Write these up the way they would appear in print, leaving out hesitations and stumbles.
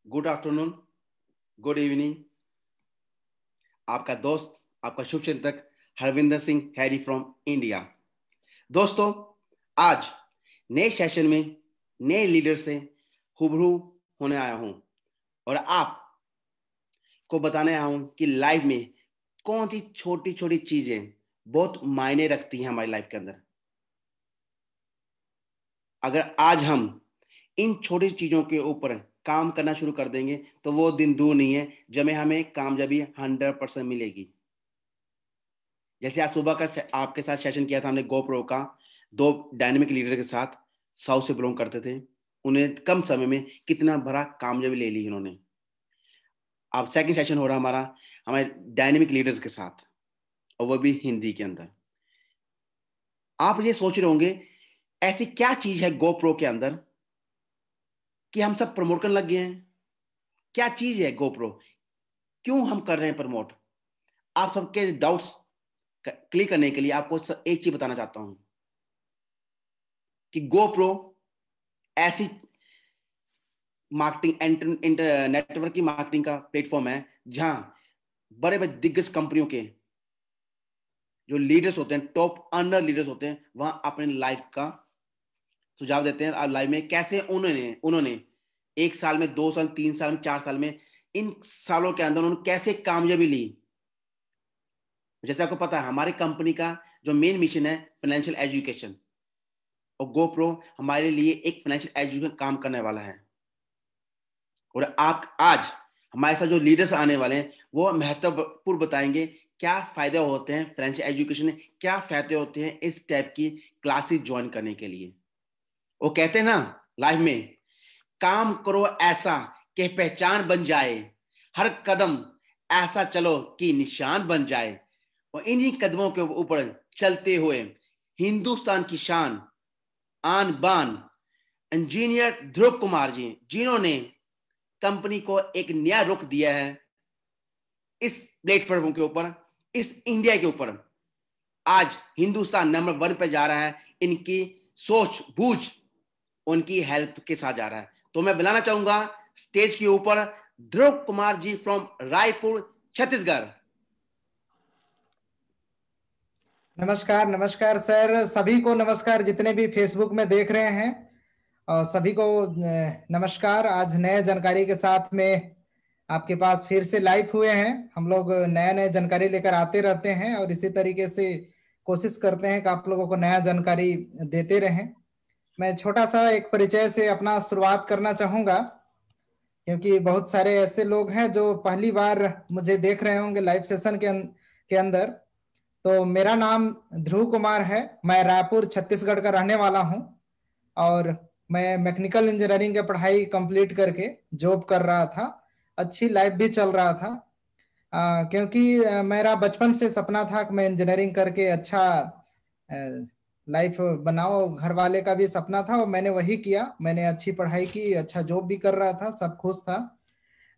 Good afternoon, good evening. आपका दोस्त, आपका शुभचिंतक Harvinder Singh Harry from India. दोस्तों, आज नए सेशन में नए लीडर से रूबरू होने आया हूं और आप को बताने आया हूं कि लाइफ में कौन सी छोटी छोटी चीजें बहुत मायने रखती हैं हमारी लाइफ के अंदर। अगर आज हम इन छोटी चीजों के ऊपर काम करना शुरू कर देंगे तो वो दिन दूर नहीं है जब हमें कामयाबी 100% मिलेगी। जैसे आज सुबह का आपके साथ सेशन किया था हमने गोप्रो का, दो डायनेमिक लीडर के साथ, साउथ से बिलोंग करते थे। उन्हें कम समय में कितना बड़ा कामयाबी ले ली इन्होंने। अब सेकंड सेशन हो रहा हमारा हमारे डायनेमिक लीडर्स के साथ, और वो भी हिंदी के अंदर। आप ये सोच रहे होंगे ऐसी क्या चीज है गोप्रो के अंदर कि हम सब प्रमोट करने लग गए हैं। क्या चीज है गोप्रो, क्यों हम कर रहे हैं प्रमोट? आप सबके डाउट्स क्लियर करने के लिए आपको एक चीज बताना चाहता हूं कि गोप्रो ऐसी मार्केटिंग नेटवर्क की मार्केटिंग का प्लेटफॉर्म है जहां बड़े बड़े दिग्गज कंपनियों के जो लीडर्स होते हैं, टॉप अंडर लीडर्स होते हैं, वहां अपने लाइफ का सुझाव देते हैं। और लाइफ में कैसे उन्होंने उन्होंने 1 साल में, 2 साल, 3 साल में, 4 साल में, इन सालों के अंदर उन्होंने कैसे कामयाबी ली। जैसे आपको पता है हमारी कंपनी का जो मेन मिशन है फाइनेंशियल एजुकेशन, और गोप्रो हमारे लिए एक फाइनेंशियल एजुकेशन काम करने वाला है। और आप आज हमारे साथ जो लीडर्स आने वाले हैं वो महत्वपूर्ण बताएंगे क्या फायदे होते हैं फाइनेंशियल एजुकेशन में, क्या फायदे होते हैं इस टाइप की क्लासेस ज्वाइन करने के लिए। वो कहते हैं ना लाइफ में, काम करो ऐसा कि पहचान बन जाए, हर कदम ऐसा चलो कि निशान बन जाए, और इन्हीं कदमों के ऊपर चलते हुए हिंदुस्तान की शान, आन बान इंजीनियर ध्रुव कुमार जी, जिन्होंने कंपनी को एक नया रुख दिया है इस प्लेटफॉर्म के ऊपर, इस इंडिया के ऊपर। आज हिंदुस्तान नंबर 1 पे जा रहा है, इनकी सोच बूझ उनकी हेल्प के साथ जा रहा है। तो मैं बुलाना चाहूंगा स्टेज के ऊपर ध्रुव कुमार जी फ्रॉम रायपुर, छत्तीसगढ़। नमस्कार नमस्कार सर, सभी को नमस्कार जितने भी फेसबुक में देख रहे हैं, और सभी को नमस्कार। आज नए जानकारी के साथ में आपके पास फिर से लाइव हुए हैं। हम लोग नया नया जानकारी लेकर आते रहते हैं और इसी तरीके से कोशिश करते हैं कि आप लोगों को नया जानकारी देते रहें। मैं छोटा सा एक परिचय से अपना शुरुआत करना चाहूँगा, क्योंकि बहुत सारे ऐसे लोग हैं जो पहली बार मुझे देख रहे होंगे लाइव सेशन के अंदर। तो मेरा नाम ध्रुव कुमार है, मैं रायपुर छत्तीसगढ़ का रहने वाला हूं और मैं मैकेनिकल इंजीनियरिंग की पढ़ाई कंप्लीट करके जॉब कर रहा था। अच्छी लाइफ भी चल रहा था, क्योंकि मेरा बचपन से सपना था कि मैं इंजीनियरिंग करके अच्छा लाइफ बनाओ। घर वाले का भी सपना था और मैंने वही किया। मैंने अच्छी पढ़ाई की, अच्छा जॉब भी कर रहा था, सब खुश था।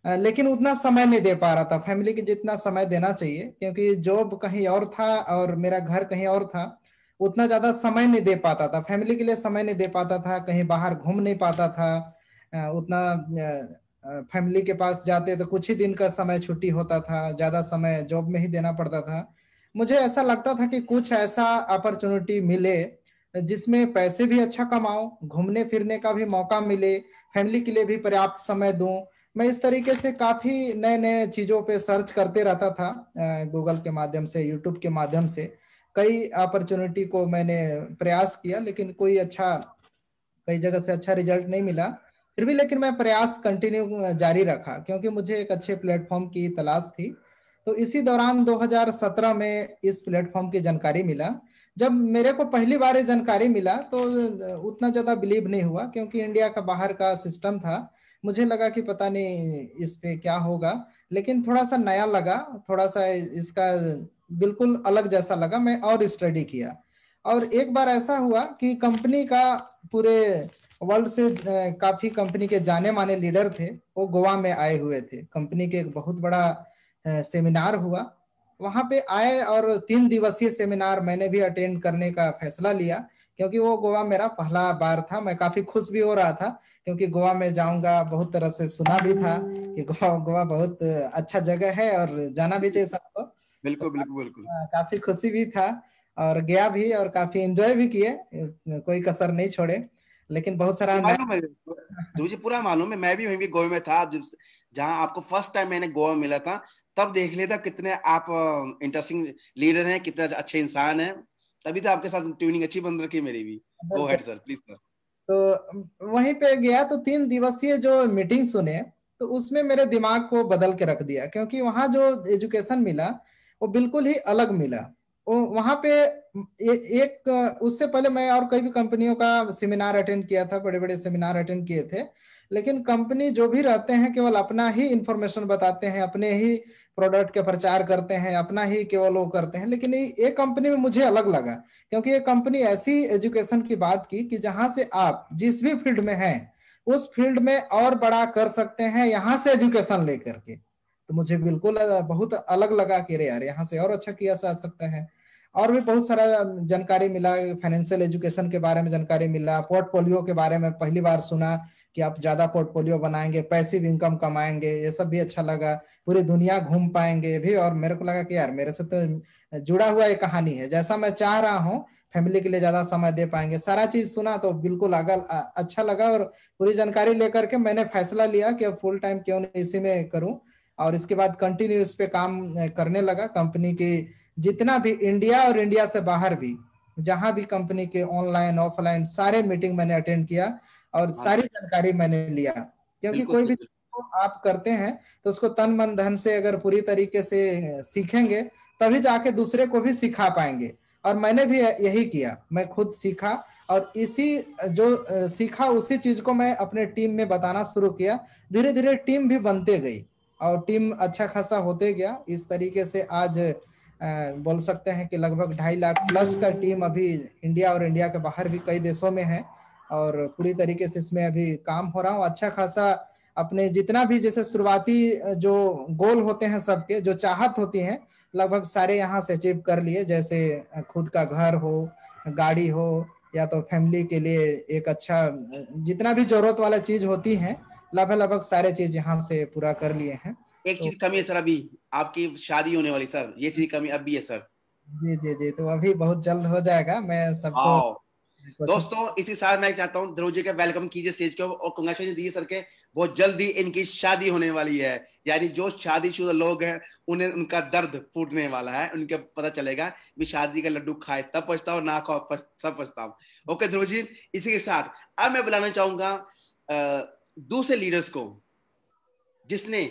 लेकिन उतना समय नहीं दे पा रहा था फैमिली के जितना समय देना चाहिए, क्योंकि जॉब कहीं और था और मेरा घर कहीं और था। उतना ज्यादा समय नहीं दे पाता था, फैमिली के लिए समय नहीं दे पाता था, कहीं बाहर घूम नहीं पाता था। उतना फैमिली के पास जाते तो कुछ ही दिन का समय छुट्टी होता था, ज्यादा समय जॉब में ही देना पड़ता था। मुझे ऐसा लगता था कि कुछ ऐसा अपॉर्चुनिटी मिले जिसमें पैसे भी अच्छा कमाओ, घूमने फिरने का भी मौका मिले, फैमिली के लिए भी पर्याप्त समय दूं। मैं इस तरीके से काफी नए नए चीजों पे सर्च करते रहता था, गूगल के माध्यम से, यूट्यूब के माध्यम से। कई अपॉर्चुनिटी को मैंने प्रयास किया, लेकिन कोई अच्छा, कई जगह से अच्छा रिजल्ट नहीं मिला। फिर भी लेकिन मैं प्रयास कंटिन्यू जारी रखा, क्योंकि मुझे एक अच्छे प्लेटफॉर्म की तलाश थी। तो इसी दौरान 2017 में इस प्लेटफॉर्म की जानकारी मिला। जब मेरे को पहली बार ये जानकारी मिला तो उतना ज्यादा बिलीव नहीं हुआ, क्योंकि इंडिया का बाहर का सिस्टम था। मुझे लगा कि पता नहीं इस पे क्या होगा, लेकिन थोड़ा सा नया लगा, थोड़ा सा इसका बिल्कुल अलग जैसा लगा। मैं और स्टडी किया, और एक बार ऐसा हुआ कि कंपनी का पूरे वर्ल्ड से काफी कंपनी के जाने माने लीडर थे, वो गोवा में आए हुए थे। कंपनी के एक बहुत बड़ा सेमिनार हुआ, वहां पे आए और 3 दिवसीय सेमिनार मैंने भी अटेंड करने का फैसला लिया, क्योंकि वो गोवा मेरा पहला बार था। मैं काफी खुश भी हो रहा था क्योंकि गोवा में जाऊंगा, बहुत तरह से सुना भी था कि गोवा गोवा बहुत अच्छा जगह है और जाना भी चाहिए सबको। तो बिल्कुल बिल्कुल बिल्कुल। काफी खुशी भी था और गया भी और काफी एंजॉय भी किए, कोई कसर नहीं छोड़े। लेकिन बहुत सारा ये नया। मालूम है तो मुझे पूरा मालूम है, मैं भी वहीं भी गोवा में था जब, जहाँ आपको फर्स्ट टाइम मैंने गोवा में मिला था, तब देख लिया था कितने आप इंटरेस्टिंग लीडर हैं, कितने अच्छे इंसान हैं। तभी तो आपके साथ ट्यूनिंग अच्छी बन रखी है मेरी भी। गो बिल्कुल। Head sir, please sir. तो वहीं पे गया तो 3 दिवसीय जो मीटिंग सुने, तो उसमें मेरे दिमाग को बदल के रख दिया, क्योंकि वहाँ जो एजुकेशन मिला वो बिल्कुल ही अलग मिला। वो वहाँ पे एक उससे पहले मैं और कई भी कंपनियों का सेमिनार अटेंड किया था, बड़े बड़े सेमिनार अटेंड किए थे, लेकिन कंपनी जो भी रहते हैं केवल अपना ही इंफॉर्मेशन बताते हैं, अपने ही प्रोडक्ट के प्रचार करते हैं, अपना ही केवल वो करते हैं। लेकिन ये कंपनी में मुझे अलग लगा, क्योंकि ये कंपनी ऐसी एजुकेशन की बात की कि जहां से आप जिस भी फील्ड में हैं उस फील्ड में और बड़ा कर सकते हैं यहाँ से एजुकेशन लेकर के। तो मुझे बिल्कुल बहुत अलग लगा कि अरे यार, यहाँ से और अच्छा किया जा सकता है। और भी बहुत सारा जानकारी मिला, फाइनेंशियल एजुकेशन के बारे में जानकारी मिला, पोर्टफोलियो के बारे में पहली बार सुना कि आप ज्यादा पोर्टफोलियो बनाएंगे, पैसिव इनकम कमाएंगे, ये सब भी अच्छा लगा। पूरी दुनिया घूम पाएंगे ये भी, और मेरे को लगा कि यार मेरे से तो जुड़ा हुआ एक कहानी है, जैसा मैं चाह रहा हूँ फैमिली के लिए ज्यादा समय दे पाएंगे। सारा चीज सुना तो बिल्कुल अच्छा लगा, और पूरी जानकारी लेकर के मैंने फैसला लिया कि अब फुल टाइम क्यों नहीं इसी में करूं। और इसके बाद कंटिन्यू इस पे काम करने लगा। कंपनी की जितना भी इंडिया और इंडिया से बाहर भी जहां भी कंपनी के ऑनलाइन ऑफलाइन सारे मीटिंग मैंने अटेंड किया और हाँ सारी सर। जानकारी मैंने लिया। क्योंकि बिल्कुल कोई सर भी आप करते हैं तो उसको तन मन धन से अगर पूरी तरीके से सीखेंगे तभी जाके दूसरे को भी सिखा पाएंगे। और मैंने भी यही किया, मैं खुद सीखा और इसी जो सीखा उसी चीज को मैं अपने टीम में बताना शुरू किया। धीरे धीरे टीम भी बनते गई और टीम अच्छा खासा होते गया। इस तरीके से आज बोल सकते हैं कि लगभग 2.5 लाख प्लस का टीम अभी इंडिया और इंडिया के बाहर भी कई देशों में है, और पूरी तरीके से इसमें अभी काम हो रहा हूँ। अच्छा खासा अपने जितना भी जैसे शुरुआती जो गोल होते हैं सबके, जो चाहत होती है, लगभग सारे यहाँ से अचीव कर लिए। जैसे खुद का घर हो, गाड़ी हो, या तो फैमिली के लिए एक अच्छा जितना भी जरूरत वाला चीज होती है, लगभग लगभग सारे चीज यहाँ से पूरा कर लिए हैं। एक तो चीज कमी है सर, अभी आपकी शादी होने वाली सर, ये चीज कमी अब भी है सर। जी जी जी, तो अभी बहुत जल्द हो जाएगा। मैं सबको आओ कोशिश। दोस्तों, इसी साथ मैं चाहता हूँ ध्रुव जी का वेलकम कीजिए स्टेज के ऊपर, और कंग्रेचुलेशन दीजिए सर के, बहुत जल्दी इनकी शादी होने वाली है। यानी जो शादीशुदा लोग हैं उन्हें उनका दर्द फूटने वाला है, उनके पता चलेगा भी शादी का लड्डू खाए तब पछताओ, ना खाओ सब पछताओ। ओके ध्रुव जी, इसी के साथ अब मैं बुलाना चाहूंगा दूसरे लीडर्स को, जिसने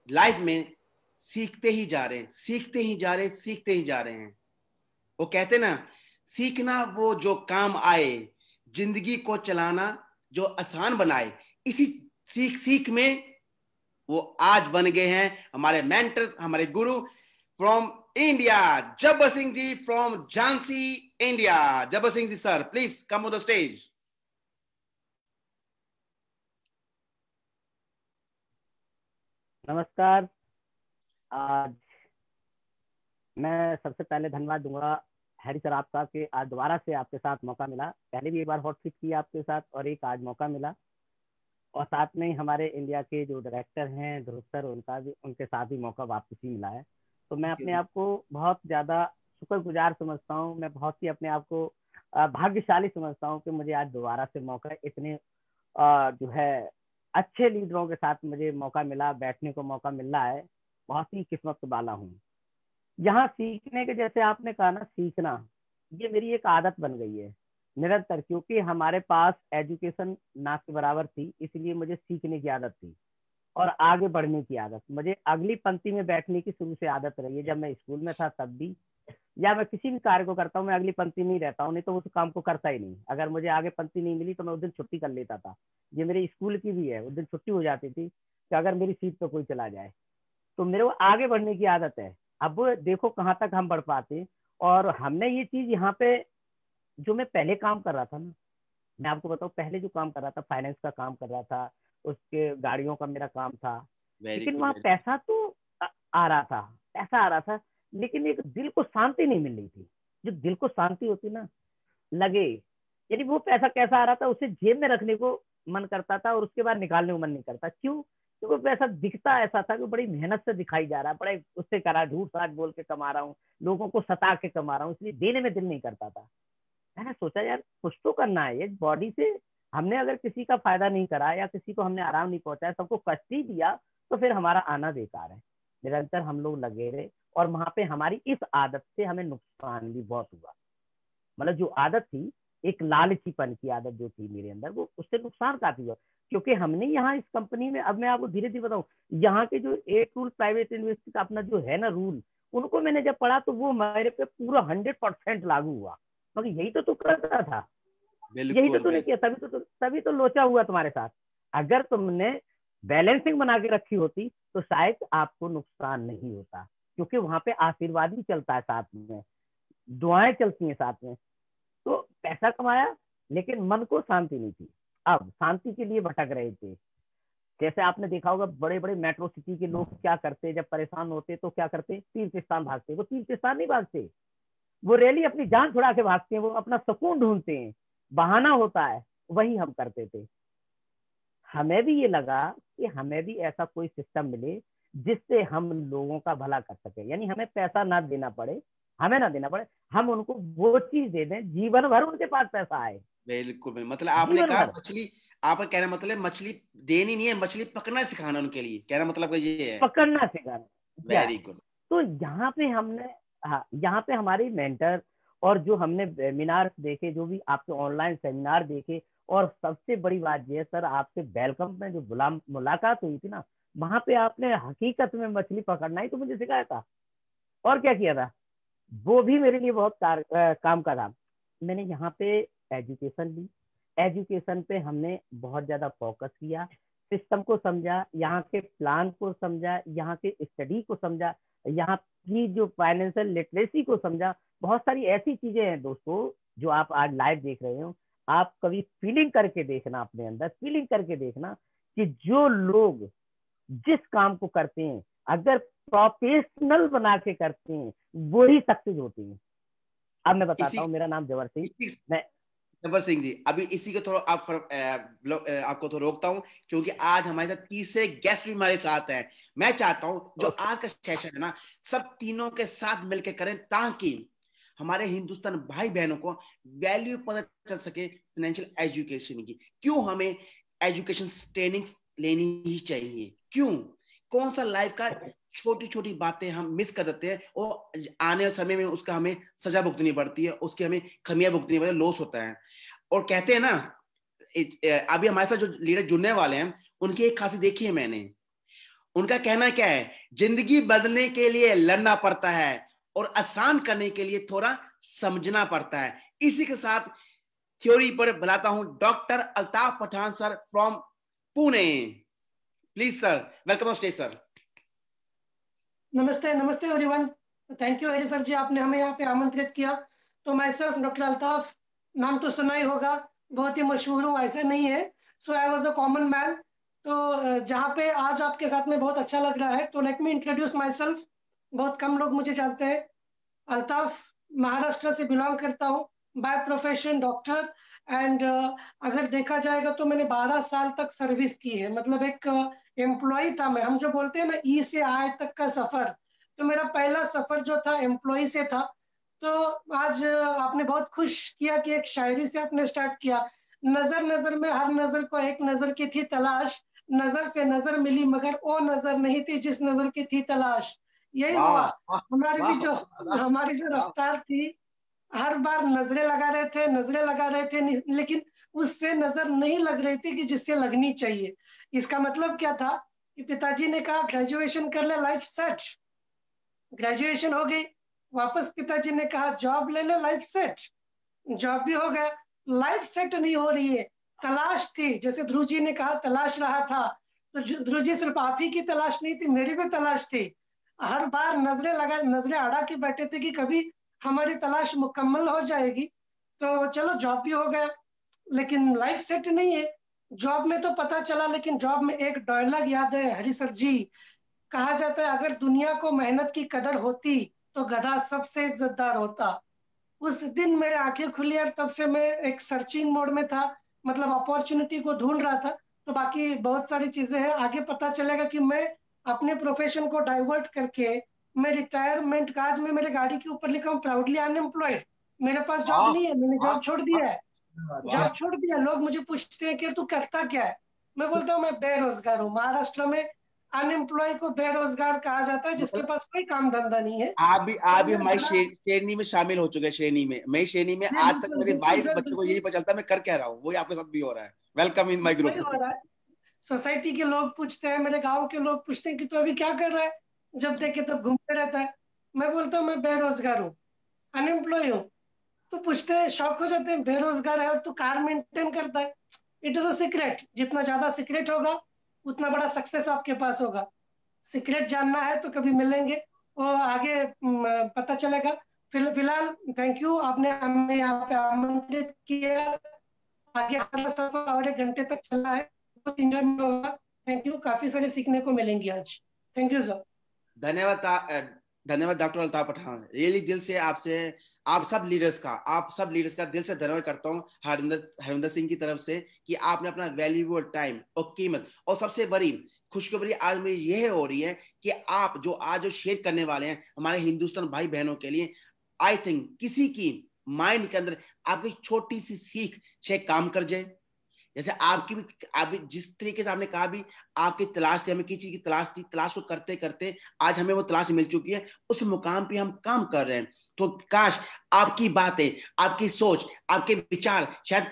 लाइफ में सीखते ही जा रहे हैं, सीखते ही जा रहे हैं, सीखते ही जा रहे हैं। वो कहते ना, सीखना वो जो काम आए, जिंदगी को चलाना जो आसान बनाए। इसी सीख सीख में वो आज बन गए हैं हमारे मेंटर, हमारे guru from India, Jabbar Singh ji from Jhansi India. Jabbar Singh ji sir, please come on the stage. नमस्कार। आज मैं सबसे पहले धन्यवाद दूंगा हैरी सर आपका कि आज दोबारा से आपके साथ मौका मिला। पहले भी एक बार हॉट सीट की आपके साथ और एक आज मौका मिला, और साथ में ही हमारे इंडिया के जो डायरेक्टर हैं ध्रुव सर, उनका भी उनके साथ भी मौका वापसी मिला है। तो मैं अपने आप को बहुत ज़्यादा शुक्रगुजार समझता हूँ। मैं बहुत ही अपने आप को भाग्यशाली समझता हूँ कि मुझे आज दोबारा से मौका इतने जो है अच्छे लीडरों के साथ मुझे मौका मिला, बैठने को मौका मिल रहा है। बहुत ही किस्मत वाला हूँ। यहाँ सीखने के, जैसे आपने कहा ना, सीखना ये मेरी एक आदत बन गई है निरंतर, क्योंकि हमारे पास एजुकेशन ना के बराबर थी, इसलिए मुझे सीखने की आदत थी और आगे बढ़ने की आदत। मुझे अगली पंक्ति में बैठने की शुरू से आदत रही है। जब मैं स्कूल में था तब भी, या मैं किसी भी कार्य को करता हूँ मैं अगली पंक्ति में ही रहता हूँ, नहीं तो उस काम को करता ही नहीं। अगर मुझे आगे पंक्ति नहीं मिली तो मैं उस दिन छुट्टी कर लेता था। ये मेरे स्कूल की भी है, उस दिन छुट्टी हो जाती थी कि अगर मेरी सीट पर कोई चला जाए। तो मेरे को आगे बढ़ने की आदत है। अब देखो कहाँ तक हम बढ़ पाते। और हमने ये चीज यहाँ पे, जो मैं पहले काम कर रहा था ना, मैं आपको बताऊँ, पहले जो काम कर रहा था फाइनेंस का काम कर रहा था, उसके गाड़ियों का मेरा काम था। वेरी लेकिन गुड, वहाँ वेरी गुड। पैसा तो आ रहा था, पैसा आ रहा था, लेकिन एक दिल को शांति नहीं मिल रही थी। जो दिल को शांति होती ना, लगे यानी वो पैसा कैसा आ रहा था, उसे जेब में रखने को मन करता था और उसके बाद निकालने को मन नहीं करता। क्यों? क्योंकि वो पैसा दिखता ऐसा था कि बड़ी मेहनत से दिखाई जा रहा है, बड़े उससे करा, झूठ साठ बोल के कमा रहा हूँ, लोगों को सता के कमा रहा हूँ, इसलिए देने में दिल नहीं करता था। मैंने सोचा यार कुछ तो करना है, ये बॉडी से हमने अगर किसी का फायदा नहीं करा या किसी को हमने आराम नहीं पहुंचाया, सबको कष्ट ही दिया, तो फिर हमारा आना बेकार है। निरंतर हम लोग लगे रहे और वहां पे हमारी इस आदत से हमें नुकसान भी बहुत हुआ। मतलब जो आदत थी, एक लालचीपन की आदत जो थी मेरे अंदर, वो उससे नुकसान काफी हुआ। क्योंकि हमने यहाँ इस कंपनी में, अब मैं आपको धीरे धीरे बताऊं, यहाँ के जो एक रूल प्राइवेट यूनिवर्सिटी का अपना जो है ना रूल, उनको मैंने जब पढ़ा तो वो मेरे पे पूरा 100% लागू हुआ। मगर यही तो तू करता था, यही तो तूने किया, तभी तो लोचा हुआ तुम्हारे साथ। अगर तुमने बैलेंसिंग बना के रखी होती तो शायद आपको नुकसान नहीं होता, क्योंकि वहां पे आशीर्वाद भी चलता है साथ में, दुआएं चलती हैं साथ में। तो पैसा कमाया लेकिन मन को शांति नहीं थी। अब शांति के लिए भटक रहे थे। जैसे आपने देखा होगा बड़े बड़े मेट्रो सिटी के लोग क्या करते, जब परेशान होते तो क्या करते, तीर्थ स्थान भागते। वो तीर्थ स्थान नहीं भागते, वो रैली अपनी जान छुड़ा के भागते हैं, वो अपना सुकून ढूंढते हैं, बहाना होता है। वही हम करते थे। हमें भी ये लगा कि हमें भी ऐसा कोई सिस्टम मिले जिससे हम लोगों का भला कर सके, यानी हमें पैसा ना देना पड़े, हमें ना देना पड़े, हम उनको वो चीज दे दें जीवन भर उनके पास पैसा आए। बिल्कुल, मतलब आपने कहा मछली, आपका कहना मतलब मछली देनी नहीं है, मछली पकड़ना सिखाना उनके लिए, कहना मतलब ये है, पकड़ना सिखाना। Very good. तो यहाँ पे हमने, हाँ, यहाँ पे हमारी मेंटर और जो हमने वेबिनार देखे, जो भी आपके ऑनलाइन सेमिनार देखे, और सबसे बड़ी बात ये है सर, आपसे वेलकम में जो मुलाकात हुई थी ना, वहां पे आपने हकीकत में मछली पकड़ना ही तो मुझे सिखाया था। और क्या किया था, वो भी मेरे लिए बहुत काम का था। मैंने यहाँ पे एजुकेशन ली, एजुकेशन पे हमने बहुत ज्यादा फोकस किया, सिस्टम को समझा, यहाँ के प्लान को समझा, यहाँ के स्टडी को समझा, यहाँ की जो फाइनेंशियल लिटरेसी को समझा। बहुत सारी ऐसी चीजें हैं दोस्तों जो आप आज लाइव देख रहे हो, आप कभी फीलिंग करके देखना, अपने अंदर फीलिंग करके देखना कि जो लोग जिस काम को करते हैं अगर प्रोफेशनल बना के करते हैं वही सक्सेस होती है। अब मैं बताता हूँ, मेरा नाम जवर सिंह, मैं जबर सिंह जी, अभी इसी को थोड़ा आपको तो रोकता हूँ, क्योंकि आज हमारे साथ तीसरे गेस्ट भी हमारे साथ हैं। मैं चाहता हूँ जो आज का सेशन है ना, सब तीनों के साथ मिलकर करें, ताकि हमारे हिंदुस्तान भाई बहनों को वैल्यू पता चल सके फाइनेंशियल एजुकेशन की। क्यों हमें एजुकेशन ट्रेनिंग लेनी ही चाहिए, क्यों, कौन सा लाइफ का छोटी छोटी बातें हम मिस कर देते हैं और आने वाले समय में उसका हमें सजा भुगतनी पड़ती है, उसकी हमें खमियां भुगतनी पड़ती है, लॉस होता है। और कहते हैं ना, अभी हमारे साथ जो लीडर जुड़ने वाले हैं उनकी एक खासी देखी है मैंने, उनका कहना क्या है, जिंदगी बदलने के लिए लड़ना पड़ता है और आसान करने के लिए थोड़ा समझना पड़ता है। इसी के साथ थ्योरी पर बुलाता हूं doctor Altaf Pathan sir from Pune. Please sir, welcome on stage sir. नमस्ते, नमस्ते everyone. Thank you Hari sir ji, आपने हमें यहाँ पे आमंत्रित किया। तो मैं सिर्फ डॉक्टर अल्ताफ, नाम तो सुना ही होगा, बहुत ही मशहूर हूँ, ऐसे नहीं है। So I was a common man. तो जहाँ पे आज आपके साथ में बहुत अच्छा लग रहा है, तो let me introduce my self. बहुत कम लोग मुझे जानते हैं। अल्ताफ महाराष्ट्र से बिलोंग करता हूँ, बाय प्रोफेशन डॉक्टर। एंड अगर देखा जाएगा तो मैंने 12 साल तक सर्विस की है, मतलब एक एम्प्लॉय था मैं। हम जो बोलते हैं ना, ई से आई तक का सफर, तो मेरा पहला सफर जो था एम्प्लॉय से था। तो आज आपने बहुत खुश किया कि एक शायरी से आपने स्टार्ट किया। नजर नजर में हर नजर को एक नजर की थी तलाश, नजर से नजर मिली मगर वो नजर नहीं थी जिस नजर की थी तलाश। यही हुआ। हमारी जो रफ्तार थी, हर बार नजरें लगा रहे थे, नजरें लगा रहे थे, लेकिन उससे नजर नहीं लग रही थी कि जिससे लगनी चाहिए। इसका मतलब क्या था कि पिताजी ने कहा ग्रेजुएशन कर ले, लाइफ सेट। ग्रेजुएशन हो गई, वापस पिताजी ने कहा जॉब ले ले, लाइफ सेट। जॉब भी हो गया, लाइफ सेट नहीं हो रही है। तलाश थी, जैसे ध्रुव जी ने कहा तलाश रहा था, तो ध्रुव जी सिर्फ आप ही की तलाश नहीं थी, मेरी भी तलाश थी। हर बार नजरें अड़ा के बैठे थे कि कभी हमारी तलाश मुकम्मल हो जाएगी। तो चलो जॉब भी हो गया, लेकिन लाइफ सेट नहीं है। जॉब में तो पता चला, लेकिन जॉब में एक डायलॉग याद है हरी सर जी, कहा जाता है अगर दुनिया को मेहनत की कदर होती तो गधा सबसे इज्जतदार होता। उस दिन मेरे आंखें खुली और तब से मैं एक सर्चिंग मोड में था, मतलब अपॉर्चुनिटी को ढूंढ रहा था। तो बाकी बहुत सारी चीजें हैं, आगे पता चलेगा कि मैं अपने प्रोफेशन को डाइवर्ट करके मैं रिटायरमेंट का, आज मैं मेरे गाड़ी के ऊपर लिखा हूँ प्राउडली अनएम्प्लॉयड। मेरे पास जॉब वाह नहीं है, मैंने वाह जॉब छोड़ दिया है। वाह। जॉब छोड़ दिया। लोग मुझे पूछते हैं कि तू करता क्या है, मैं बोलता हूँ मैं बेरोजगार हूँ। महाराष्ट्र में अनएम्प्लॉय को बेरोजगार कहा जाता है, जिसके मतलब पास कोई काम धंधा नहीं है। आप और भी मैं हमारी बड़ा, श्रेणी में शामिल हो चुके हैं। श्रेणी में, मैं श्रेणी में जी आज तक बिल्कुल मेरी बिल्कुल वाइफ सर, बच्चों को यही बिल्कुल पता चलता है मैं कर क्या रहा हूँ। वही आपके साथ भी हो रहा है। वेलकम इन माय वही ग्रुप। हो रहा है। सोसाइटी के लोग पूछते हैं, मेरे गांव के लोग पूछते हैं कि तू अभी क्या कर रहा है, जब देखे तब घूमते रहता है। मैं बोलता हूँ मैं बेरोजगार हूँ, अनएम्प्लॉय हूँ। तो पूछते हैं, शौक हो जाते हैं, बेरोजगार है और तू कार मेंटेन करता है। It is a secret. जितना ज्यादा सीक्रेट होगा उतना बड़ा सक्सेस आपके पास होगा। सीक्रेट जानना है तो कभी मिलेंगे, वो आगे पता चलेगा। फिलहाल थैंक यू, आपने हमें यहाँ पे आमंत्रित किया। आगे हमारा सफर और 1 घंटे तक चलना है, बहुत इंजॉय होगा। थैंक यू, काफी सारे सीखने को मिलेंगे आज। Thank you sir. धन्यवाद धन्यवाद डॉक्टर अल्ताफ पठान। रियली दिल से आपसे, आप सब लीडर्स का दिल से धन्यवाद करता हूँ हरविंदर सिंह की तरफ से, कि आपने अपना वैल्यूएबल टाइम और कीमत, और सबसे बड़ी खुशखबरी आज में यह हो रही है कि आप जो शेयर करने वाले हैं हमारे हिंदुस्तान भाई बहनों के लिए, आई थिंक किसी की माइंड के अंदर आपकी छोटी सी सीख से काम कर जाए। जैसे आपकी भी, आप भी जिस तरीके से आपने कहा भी, आपकी तलाश थी, हमें किसी चीज की तलाश थी, तलाश को करते करते आज हमें वो तलाश मिल चुकी है, उस मुकाम पे हम काम कर रहे हैं। तो काश आपकी बातें, आपकी सोच, आपके विचार शायद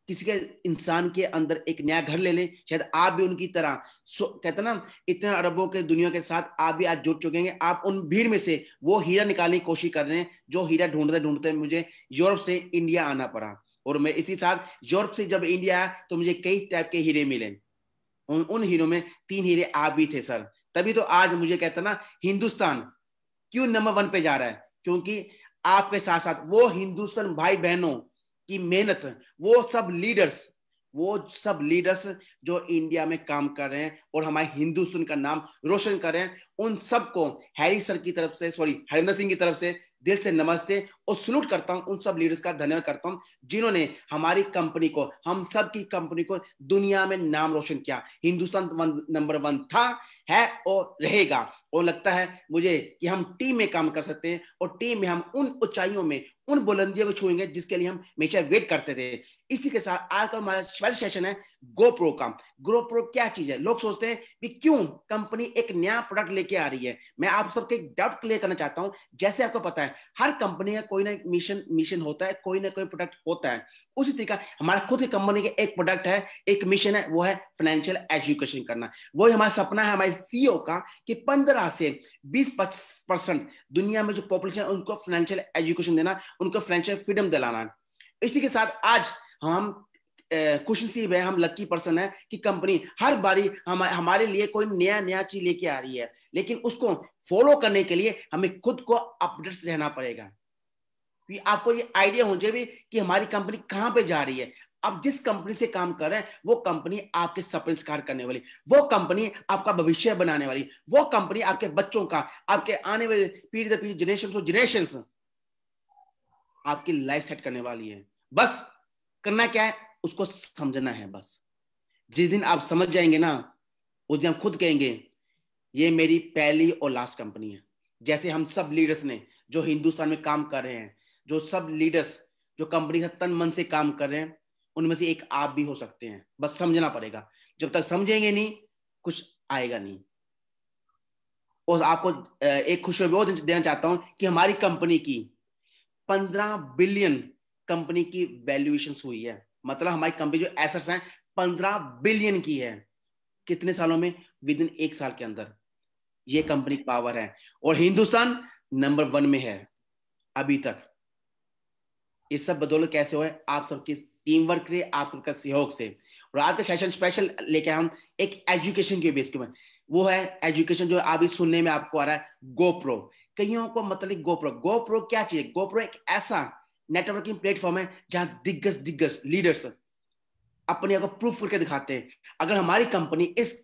किसी के इंसान के अंदर एक नया घर ले लें। शायद आप भी उनकी तरह, कहते ना, इतने अरबों के दुनिया के साथ आप भी आज जुड़ चुके हैं। आप उन भीड़ में से वो हीरा निकालने की कोशिश कर रहे हैं, जो हीरा ढूंढते ढूंढते मुझे यूरोप से इंडिया आना पड़ा। और मैं इसी साथ यूरोप से जब इंडिया आया तो मुझे कई टाइप के हीरे मिले। उन हीरों में 3 हीरे आप भी थे सर। तभी तो आज मुझे कहता ना, हिंदुस्तान क्यों नंबर 1 पे जा रहा है, क्योंकि आपके साथ साथ वो हिंदुस्तान भाई बहनों की मेहनत, वो सब लीडर्स जो इंडिया में काम कर रहे हैं और हमारे हिंदुस्तान का नाम रोशन कर रहे हैं, उन सबको हैरी सर की तरफ से, हरिंदर सिंह की तरफ से दिल से नमस्ते और सलूट करता हूं। उन सब लीडर्स का धन्यवाद करता हूं जिन्होंने हमारी कंपनी को, हम सब की कंपनी को दुनिया में नाम रोशन किया। हिंदुस्तान नंबर 1 था, है और रहेगा। और लगता है मुझे कि हम टीम में काम कर सकते हैं और टीम में हम उन ऊंचाइयों में, उन बुलंदियों को छुएंगे जिसके लिए हम हमेशा वेट करते थे। इसी के साथ आज का हमारा स्पेशल सेशन है गोप्रो का। गोप्रो क्या चीज है? लोग सोचते हैं कि क्यों कंपनी एक नया प्रोडक्ट लेके आ रही है। मैं आप सबके एक डाउट क्लियर करना चाहता हूं। जैसे आपको पता है हर कंपनी का कोई ना मिशन होता है, कोई ना कोई प्रोडक्ट होता है। उसी तरीका हमारा खुद की कंपनी का एक प्रोडक्ट है, एक मिशन है, वो है फाइनेंशियल एजुकेशन करना। वो हमारा सपना है हमारे सीईओ का कि 15 से 20% दुनिया में जो पॉपुलेशन है उनको फाइनेंशियल एजुकेशन देना, उनको फाइनेंशियल फ्रीडम दिलाना। इसी के साथ आज हम खुश नसीब है, हम लकी पर्सन है कि कंपनी हर बारी हमारे लिए कोई नया चीज लेके आ रही है, लेकिन उसको फॉलो करने के लिए हमें खुद को अपडेट्स रहना पड़ेगा। कि आपको ये आइडिया हो जाए भी कि हमारी कंपनी कहां पे जा रही है। आप जिस कंपनी से काम कर रहे हैं वो कंपनी आपके सपने साकार करने वाली, वो कंपनी आपका भविष्य बनाने वाली, वो कंपनी आपके बच्चों का, आपके आने वाले पीढ़ी दर पीढ़ी, जनरेशन आपकी लाइफ सेट करने वाली है। बस करना क्या है, उसको समझना है। बस जिस दिन आप समझ जाएंगे ना, उस दिन आप खुद कहेंगे ये मेरी पहली और लास्ट कंपनी है। जैसे हम सब लीडर्स ने जो हिंदुस्तान में काम कर रहे हैं, जो सब लीडर्स जो कंपनी का तन मन से काम कर रहे हैं, उनमें से एक आप भी हो सकते हैं। बस समझना पड़ेगा। जब तक समझेंगे नहीं, कुछ आएगा नहीं। और आपको एक खुशखबरी देना चाहता हूं कि हमारी कंपनी की 15 बिलियन कंपनी की वैल्यूएशन हुई है। मतलब हमारी कंपनी जो एसेट्स हैं 15 बिलियन की है। कितने सालों में? विद इन 1 साल के अंदर। ये कंपनी पावर है और हिंदुस्तान नंबर 1 में है अभी तक। ये सब बदौलत कैसे हुआ है? आप सबकी टीम वर्क से, आप सबका सहयोग से। और आज का सेशन स्पेशल लेके हम एक एजुकेशन के बेस के ऊपर, वो है एजुकेशन जो अभी सुनने में आपको आ रहा है, गोप्रो। कईयों को मतलब गोप्रो क्या चाहिए? गोप्रो एक ऐसा नेटवर्किंग प्लेटफॉर्म है जहां दिग्गज लीडर्स अपने आप को प्रूफ करके दिखाते हैं। अगर हमारी कंपनी इस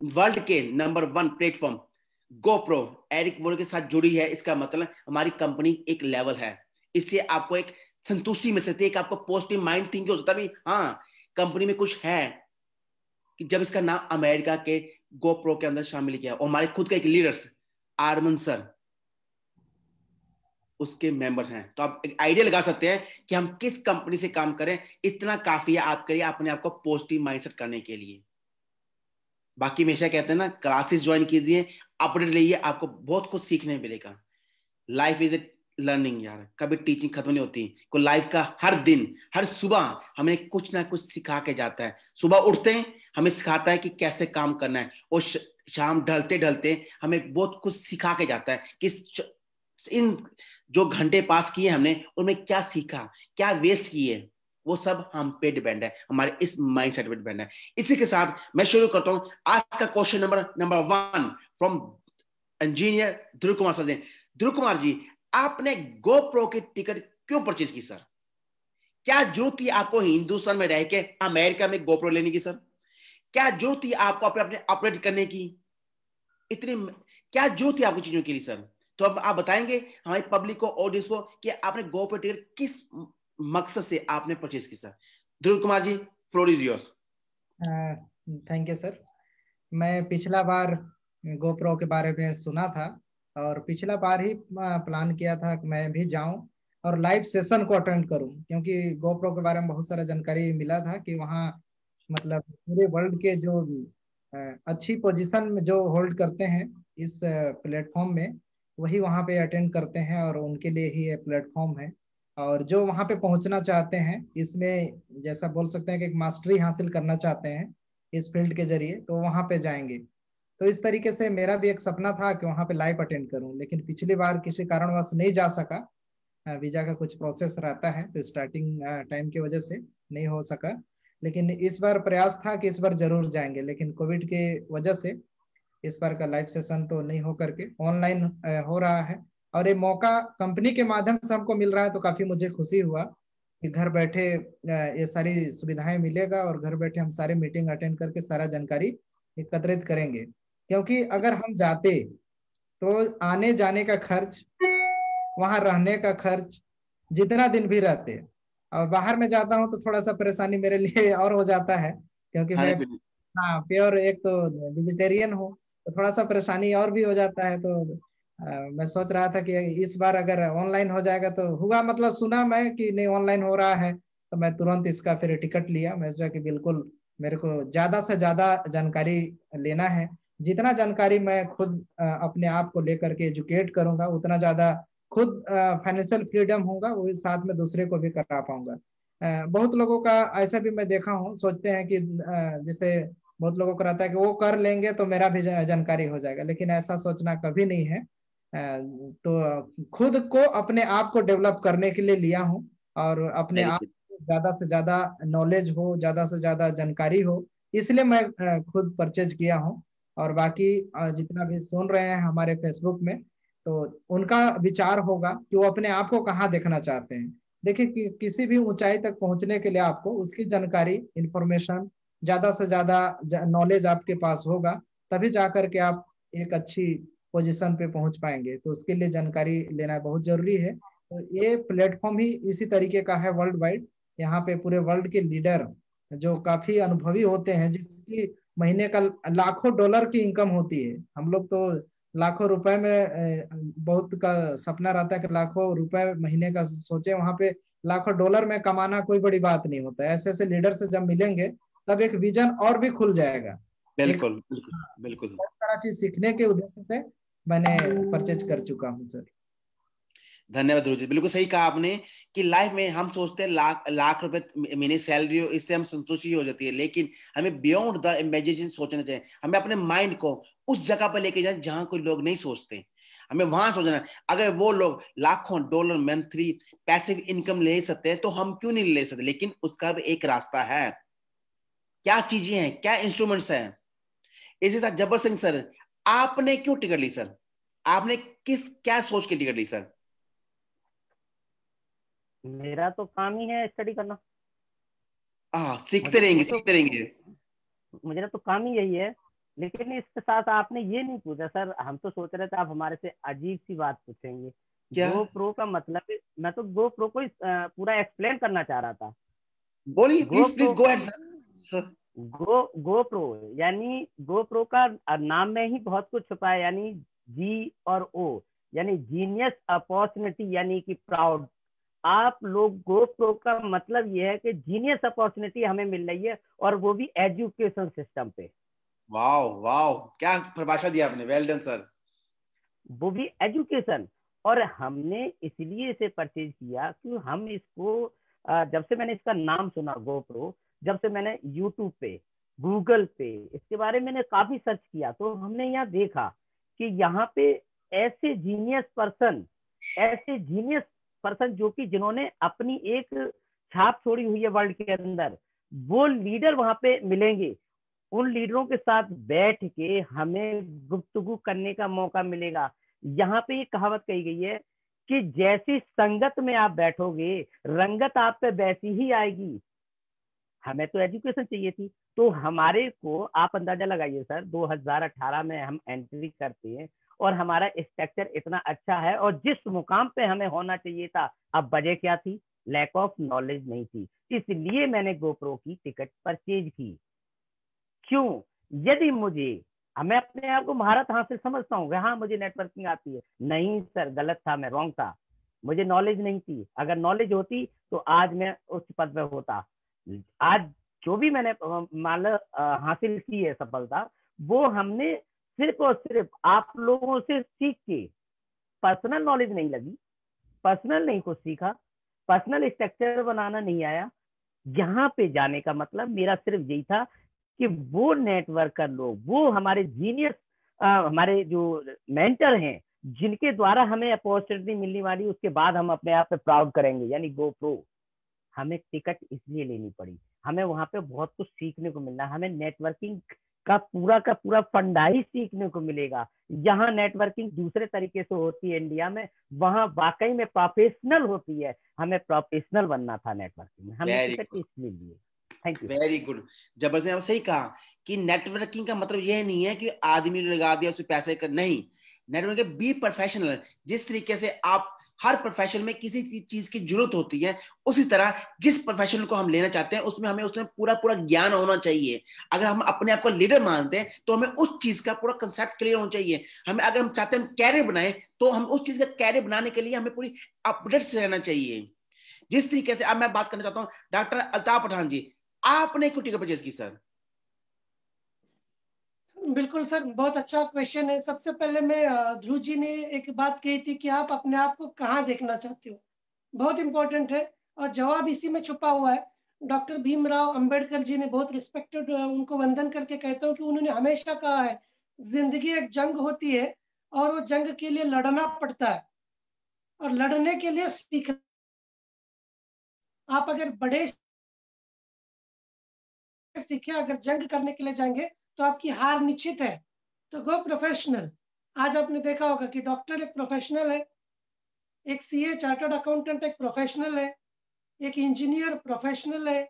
वर्ल्ड के नंबर 1 प्लेटफॉर्म गोप्रो एरिक वोल्ड के साथ जुड़ी है, इसका मतलब हमारी कंपनी एक लेवल है। इससे आपको एक संतुष्टि मिल सकती है, एक आपको पॉजिटिव माइंड थिंक हो सकता है हाँ कंपनी में कुछ है, कि जब इसका नाम अमेरिका के गोप्रो के अंदर शामिल किया और हमारे खुद के एक लीडर्स आर्मन सर उसके मेंबर हैं। तो आप एक आइडिया लगा सकते हैं कि हम किस कंपनी से काम करें, इतना काफी है आपके लिए अपने आप को पॉजिटिव माइंडसेट करने के लिए। बाकी हमेशा कहते हैं ना, क्लासेस ज्वाइन कीजिए, अपडेट लीजिए, आपको बहुत कुछ सीखने मिलेगा। लाइफ इज ए लर्निंग यार, कभी टीचिंग खत्म नहीं होती। को लाइफ का हर दिन हर सुबह हमें कुछ ना कुछ सिखा के जाता है। सुबह उठते हैं हमें सिखाता है कि कैसे काम करना है, और शाम ढलते ढलते हमें बहुत कुछ सिखा के जाता है कि इन जो घंटे पास किए हमने उनमें क्या सीखा, क्या वेस्ट किए, वो सब हम पे डिपेंड है, हमारे इस माइंडसेट पे डिपेंड है। इसी के साथ मैं शुरू करता हूं आज का question number 1 from engineer Dhruv Kumar sir. Dhruv Kumar ji, आपने गोप्रो की टिकट क्यों परचेज की सर? क्या जरूरत थी आपको हिंदुस्तान में रह के अमेरिका में गोप्रो लेने की सर? क्या जरूरत थी आपको अपने अपडेट करने की? इतनी क्या जरूरत थी आपको चीजों के लिए सर? तो अब आप बताएंगे हमारी पब्लिक को, ऑडियंस को, कि आपने गोप्रो टिकट किस मकसद से आपने परचेज की sir? Dhruv Kumar ji, floor is yours. Thank you sir. मैं पिछला बार गोप्रो के बारे में सुना था और पिछला बार ही प्लान किया था कि मैं भी जाऊं और लाइव सेशन को अटेंड करूं, क्योंकि गोप्रो के बारे में बहुत सारा जानकारी मिला था कि वहाँ मतलब पूरे वर्ल्ड के जो अच्छी पोजीशन में जो होल्ड करते हैं इस प्लेटफॉर्म में, वही वहाँ पे अटेंड करते हैं और उनके लिए ही ये प्लेटफॉर्म है। और जो वहाँ पे पहुँचना चाहते हैं इसमें, जैसा बोल सकते हैं कि एक मास्टरी हासिल करना चाहते हैं इस फील्ड के जरिए, तो वहाँ पे जाएंगे। तो इस तरीके से मेरा भी एक सपना था कि वहाँ पे लाइव अटेंड करूँ, लेकिन पिछली बार किसी कारणवश नहीं जा सका। वीजा का कुछ प्रोसेस रहता है तो स्टार्टिंग टाइम की वजह से नहीं हो सका। लेकिन इस बार प्रयास था कि इस बार जरूर जाएंगे, लेकिन कोविड के वजह से इस बार का लाइव सेशन तो नहीं हो करके ऑनलाइन हो रहा है। और ये मौका कंपनी के माध्यम से हमको मिल रहा है तो काफी मुझे खुशी हुआ कि घर बैठे ये सारी सुविधाएं मिलेगा और घर बैठे हम सारे मीटिंग अटेंड करके सारा जानकारी एकत्रित करेंगे। क्योंकि अगर हम जाते तो आने जाने का खर्च, वहां रहने का खर्च, जितना दिन भी रहते, और बाहर में जाता हूँ तो थोड़ा सा परेशानी मेरे लिए और हो जाता है, क्योंकि खाने मैं पीने। हाँ प्योर एक तो वेजिटेरियन हूँ, तो थोड़ा सा परेशानी और भी हो जाता है। तो मैं सोच रहा था कि इस बार अगर ऑनलाइन हो जाएगा तो हुआ, मतलब सुना मैं कि नहीं ऑनलाइन हो रहा है, तो मैं तुरंत इसका फिर टिकट लिया। मैं सोचा कि बिल्कुल मेरे को ज्यादा से ज्यादा जानकारी लेना है। जितना जानकारी मैं खुद अपने आप को लेकर के एजुकेट करूंगा, उतना ज्यादा खुद फाइनेंशियल फ्रीडम होगा, वो साथ में दूसरे को भी करा पाऊंगा। बहुत लोगों का ऐसा भी मैं देखा हूँ, सोचते हैं कि जैसे बहुत लोगों को रहता है कि वो कर लेंगे तो मेरा भी जानकारी हो जाएगा, लेकिन ऐसा सोचना कभी नहीं है। तो खुद को अपने आप को डेवलप करने के लिए लिया हूँ, और अपने वेरी आप गुड। को ज्यादा से ज्यादा नॉलेज हो, ज्यादा से ज्यादा जानकारी हो, इसलिए मैं खुद परचेज किया हूँ। और बाकी जितना भी सुन रहे हैं हमारे फेसबुक में, तो उनका विचार होगा कि वो अपने आप को कहाँ देखना चाहते हैं। देखिए कि किसी भी ऊंचाई तक पहुंचने के लिए आपको उसकी जानकारी, इंफॉर्मेशन, ज्यादा से ज्यादा नॉलेज आपके पास होगा, तभी जाकर के आप एक अच्छी पोजीशन पे पहुंच पाएंगे। तो उसके लिए जानकारी लेना बहुत जरूरी है। तो ये प्लेटफॉर्म ही इसी तरीके का है वर्ल्ड वाइड। यहाँ पे पूरे वर्ल्ड के लीडर जो काफी अनुभवी होते हैं, जिसकी महीने का लाखों डॉलर की इनकम होती है। हम लोग तो लाखों रुपए में बहुत का सपना रहता है कि लाखों रुपए महीने का सोचे, वहां पे लाखों डॉलर में कमाना कोई बड़ी बात नहीं होता है। ऐसे ऐसे लीडर से जब मिलेंगे तब एक विजन और भी खुल जाएगा। एक बिल्कुल बिल्कुल बिल्कुल। बहुत सारा चीज सीखने के उद्देश्य से मैंने परचेज कर चुका हूँ सर। धन्यवाद ध्रुव जी, बिल्कुल सही कहा आपने कि लाइफ में हम सोचते हैं लाख लाख रुपए महीने सैलरी हो, इससे हम संतुष्टि हो जाती है, लेकिन हमें बियॉन्ड द इमेजिनेशन सोचना चाहिए। हमें अपने माइंड को उस जगह पर लेके जाए जहां कोई लोग नहीं सोचते, हमें वहां सोचना है। अगर वो लोग लाखों डॉलर मंथली पैसिव इनकम ले सकते हैं तो हम क्यों नहीं ले सकते? लेकिन उसका भी एक रास्ता है। क्या चीजें हैं, क्या इंस्ट्रूमेंट्स हैं? इसी साथ जब्बर सिंह सर, आपने क्यों टिकट ली सर? आपने किस क्या सोच के टिकट ली सर? मेरा तो काम ही है स्टडी करना। सीखते मुझे रहेंगे तो सीखते रहेंगे। मेरा तो काम ही यही है। लेकिन इसके साथ आपने ये नहीं पूछा सर, हम तो सोच रहे थे आप हमारे से अजीब सी बात पूछेंगे। क्या? GoPro का मतलब मैं तो GoPro को पूरा एक्सप्लेन करना चाह रहा था। बोलिए please please, GoPro go ahead sir. GoPro यानी GoPro का नाम में ही बहुत कुछ छुपा है, यानी G और O, यानी जीनियस अपॉर्चुनिटी, यानी कि प्राउड। आप लोग GoPro का मतलब ये है कि जीनियस अपॉर्चुनिटी हमें मिल रही है, और वो भी एजुकेशन सिस्टम पे। वाओ वाओ, क्या परिभाषा दिया आपने, वेल डन सर। वो भी एजुकेशन। और हमने इसलिए इसे परचेज किया कि हम इसको जब से मैंने इसका नाम सुना GoPro, जब से मैंने यूट्यूब पे, गूगल पे इसके बारे में काफी सर्च किया, तो हमने यहाँ देखा कि यहाँ पे ऐसे जीनियस पर्सन जो कि जिन्होंने अपनी एक छाप छोड़ी हुई है वर्ल्ड के अंदर, वो लीडर वहां पे मिलेंगे। उन लीडरों के साथ बैठ के हमें गुफ्तगू करने का मौका मिलेगा। यहाँ पे ये कहावत कही गई है कि जैसी संगत में आप बैठोगे, रंगत आप पे वैसी ही आएगी। हमें तो एजुकेशन चाहिए थी, तो हमारे को आप अंदाजा लगाइए सर, 2018 में हम एंट्री करते हैं और हमारा स्ट्रक्चर इतना अच्छा है, और जिस मुकाम पे हमें होना चाहिए था, अब वजह क्या थी? लैक ऑफ नॉलेज नहीं थी। इसलिए मैंने GoPro की टिकट परचेज की। क्यों? यदि मुझे, मैं अपने आप को महारत हासिल समझता हूँ, हाँ मुझे नेटवर्किंग आती है, नहीं सर, गलत था, मैं रॉन्ग था, मुझे नॉलेज नहीं थी। अगर नॉलेज होती तो आज मैं उस पद पे होता। आज जो भी मैंने मान हासिल की है सफलता, वो हमने सिर्फ और सिर्फ आप लोगों से सीख के, पर्सनल नॉलेज नहीं लगी, पर्सनल नहीं कुछ सीखा, पर्सनल स्ट्रक्चर बनाना नहीं आया। यहाँ पे जाने का मतलब मेरा सिर्फ यही था कि वो नेटवर्कर लोग, वो हमारे जीनियस, हमारे जो मेंटर हैं, जिनके द्वारा हमें अपॉर्चुनिटी मिलने वाली, उसके बाद हम अपने आप पे प्राउड करेंगे, यानी GoPro। हमें इसलिए लेनी पड़ी, हमें वहां पे बहुत कुछ सीखने को मिलना, हमें नेटवर्किंग का पूरा फंडा ही सीखने को मिलेगा। यहाँ नेटवर्किंग दूसरे तरीके से होती है इंडिया में, वहां वाकई में प्रोफेशनल होती है। हमें प्रोफेशनल बनना था नेटवर्किंग में, हमने टिकट इसलिए लिए। Thank you. वेरी गुड, जबरदस्त। आप सही कहा कि नेटवर्किंग का मतलब यह नहीं है कि आदमी ने लगा दिया उससे पैसे कर, नहीं। Networking be professional. जिस तरीके से आप हर प्रोफेशन में किसी चीज की जरूरत होती है, उसी तरह जिस प्रोफेशन को हम लेना चाहते हैं उसमें हमें उसमें पूरा ज्ञान होना चाहिए। अगर हम अपने आप को लीडर मानते हैं तो हमें उस चीज का पूरा कंसेप्ट क्लियर होना चाहिए। हमें अगर हम चाहते हैं हम कैरियर बनाएं, तो हम उस चीज का कैरियर बनाने के लिए हमें पूरी अपडेट रहना चाहिए। जिस तरीके से अब मैं बात करना चाहता हूँ डॉक्टर अल्ताफ पठान जी, आपने क्यों टिकट परचेज की सर? बिल्कुल सर, बहुत अच्छा क्वेश्चन है। सबसे पहले मैं ध्रुव जी ने एक बात कही थी कि आप अपने आप को कहाँ देखना चाहते हो, बहुत इंपॉर्टेंट है, और जवाब इसी में छुपा हुआ है। डॉक्टर भीमराव अंबेडकर जी ने, बहुत रिस्पेक्टेड, उनको वंदन करके कहता हूँ कि उन्होंने हमेशा कहा है, जिंदगी एक जंग होती है और वो जंग के लिए लड़ना पड़ता है, और लड़ने के लिए सीखना। आप अगर बड़े सीखे, अगर जंग करने के लिए जाएंगे तो आपकी हार निश्चित है। तो गो प्रोफेशनल। आज आपने देखा होगा कि डॉक्टर एक प्रोफेशनल है, एक सीए चार्टर्ड अकाउंटेंट एक प्रोफेशनल है, एक इंजीनियर प्रोफेशनल है,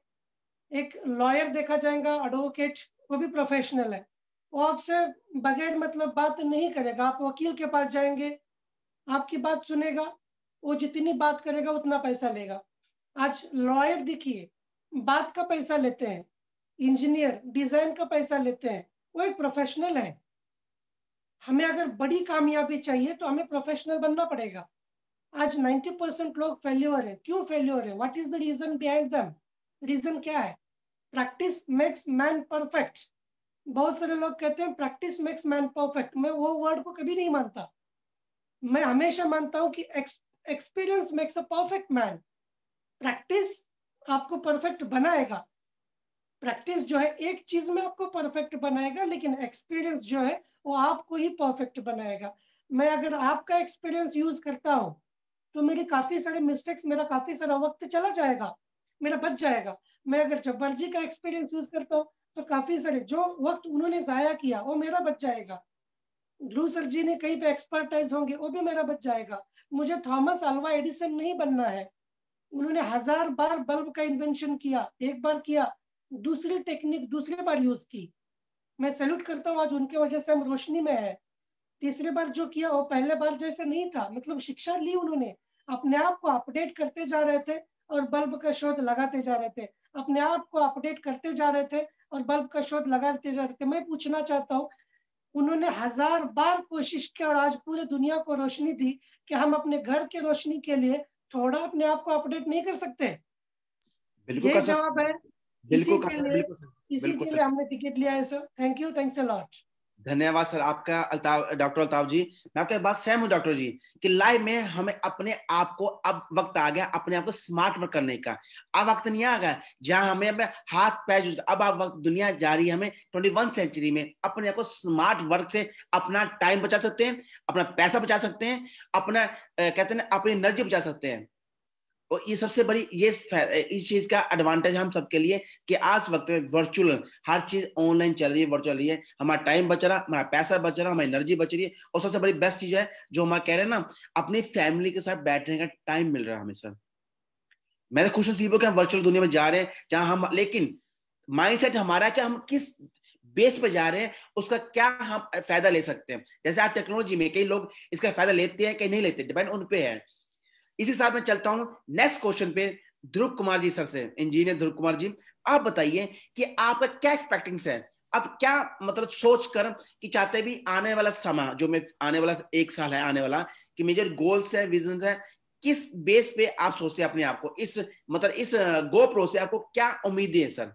एक लॉयर देखा जाएगा, एडवोकेट, वो भी प्रोफेशनल है। वो आपसे बगैर मतलब बात नहीं करेगा। आप वकील के पास जाएंगे, आपकी बात सुनेगा, वो जितनी बात करेगा उतना पैसा लेगा। आज लॉयर देखिए, बात का पैसा लेते हैं, इंजीनियर डिजाइन का पैसा लेते हैं, वो एक प्रोफेशनल है। हमें अगर बड़ी कामयाबी चाहिए तो हमें प्रोफेशनल बनना पड़ेगा। आज 90% लोग फेल्योर है। क्यों फेल्योर है? What is the reason behind them? Reason क्या है? Practice makes man perfect. बहुत सारे लोग कहते हैं प्रैक्टिस मेक्स मैन परफेक्ट। मैं वो वर्ड को कभी नहीं मानता। मैं हमेशा मानता हूं कि experience makes a perfect man. Practice आपको परफेक्ट बनाएगा। प्रैक्टिस जो है एक चीज में आपको परफेक्ट बनाएगा, लेकिन एक्सपीरियंस जो है वो आपको ही परफेक्ट बनाएगा। मैं अगर आपका एक्सपीरियंस यूज करता हूं तो मेरी काफी सारे मिस्टेक्स, मेरा काफी सारा वक्त चला जाएगा, मेरा बच जाएगा। मैं अगर जब्बार जी का एक्सपीरियंस यूज करता हूँ तो काफी सारे जो वक्त उन्होंने जाया किया वो मेरा बच जाएगा। ध्रुव सर जी ने कहीं पे एक्सपर्टाइज होंगे, वो भी मेरा बच जाएगा। मुझे थॉमस अल्वा एडिसन नहीं बनना है। उन्होंने 1000 बार बल्ब का इन्वेंशन किया, एक बार किया, दूसरी टेक्निक दूसरी बार यूज की। मैं सैल्यूट करता हूँ, आज उनके वजह से हम रोशनी में है। तीसरी बार जो किया वो पहले बार जैसे नहीं था, मतलब शिक्षा ली उन्होंने, अपने आप को अपडेट करते जा रहे थे और बल्ब का शोध लगाते जा रहे थे, अपने आप को अपडेट करते जा रहे थे और बल्ब का शोध लगाते जा रहे थे। मैं पूछना चाहता हूँ, उन्होंने 1000 बार कोशिश किया और आज पूरी दुनिया को रोशनी दी कि हम अपने घर की रोशनी के लिए थोड़ा अपने आप को अपडेट नहीं कर सकते? बिल्कुल ये कर सकते जवाब हैं, है। बिल्कुल कर सकते हैं, इसी बिल्कुल के सर। लिए हमने टिकट लिया है sir. Thank you, thanks a lot. धन्यवाद सर आपका डॉक्टर अल्ताफ जी। मैं आपके बात सहमत हूँ डॉक्टर जी कि लाइफ में हमें अपने आप को, अब वक्त आ गया अपने आप को स्मार्ट वर्क करने का। अब वक्त नहीं आ गया जहां हमें अपने हाथ पैर यूज, अब आप वक्त, दुनिया जा रही है हमें 21 सेंचुरी में अपने आप को स्मार्ट वर्क से अपना टाइम बचा सकते हैं, अपना पैसा बचा सकते हैं, अपना कहते हैं अपनी एनर्जी बचा सकते हैं। और ये सबसे बड़ी ये इस चीज का एडवांटेज हम सबके लिए कि आज वक्त में वर्चुअल हर चीज ऑनलाइन चल रही है, वर्चुअल रही है, हमारा टाइम बच रहा, हमारा पैसा बच रहा, हमारी एनर्जी बच रही है। और सबसे बड़ी बेस्ट चीज है जो हमारा कह रहे हैं ना, अपनी फैमिली के साथ बैठने का टाइम मिल रहा है हमें सर। मैं तो खुश नसीब हूं कि हम वर्चुअल दुनिया में जा रहे हैं जहां हम, लेकिन माइंडसेट हमारा कि हम किस बेस पे जा रहे हैं, उसका क्या हम फायदा ले सकते हैं। जैसे आप टेक्नोलॉजी में कई लोग इसका फायदा लेते हैं कहीं नहीं लेते, डिपेंड उन पे है। इसी साथ मैं चलता हूं नेक्स्ट क्वेश्चन पे ध्रुव कुमार जी सर से। इंजीनियर ध्रुव कुमार जी, आप बताइए कि आपका क्या एक्सपेक्टिंग्स है, अब क्या मतलब सोच कर कि चाहते भी आने वाला समय जो मैं आने वाला 1 साल है आने वाला, कि मेजर गोल्स है, विजन है, किस बेस पे आप सोचते हैं अपने आप को, इस मतलब इस गो प्रो से आपको क्या उम्मीदें है सर?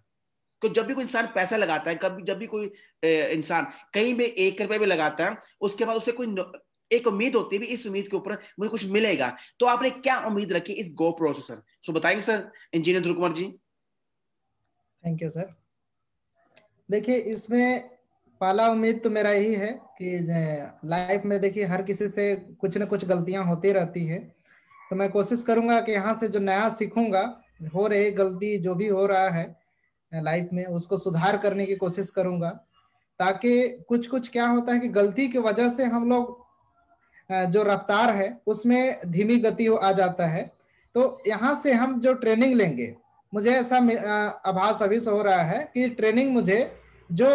तो जब भी कोई इंसान पैसा लगाता है, कभी जब भी कोई इंसान कहीं भी 1 रुपए भी लगाता है, उसके बाद उसे कोई एक उम्मीद होती है भी इस उम्मीद के ऊपर मुझे कुछ मिलेगा। तो आपने क्या उम्मीद रखी इस गो प्रो से सर? सो बताएंगे sir engineer Dhruv Kumar ji. Thank you sir. देखिए, इसमें पहला उम्मीद तो मेरा यही है कि लाइफ में देखिए हर किसी से कुछ न कुछ गलतियां होती रहती है, तो मैं कोशिश करूंगा कि यहाँ से जो नया सीखूंगा, हो रही गलती जो भी हो रहा है लाइफ में उसको सुधार करने की कोशिश करूंगा। ताकि कुछ कुछ क्या होता है कि गलती की वजह से हम लोग जो रफ्तार है उसमें धीमी गति आ जाता है। तो यहाँ से हम जो ट्रेनिंग लेंगे, मुझे ऐसा आभास अभी से हो रहा है कि ट्रेनिंग मुझे जो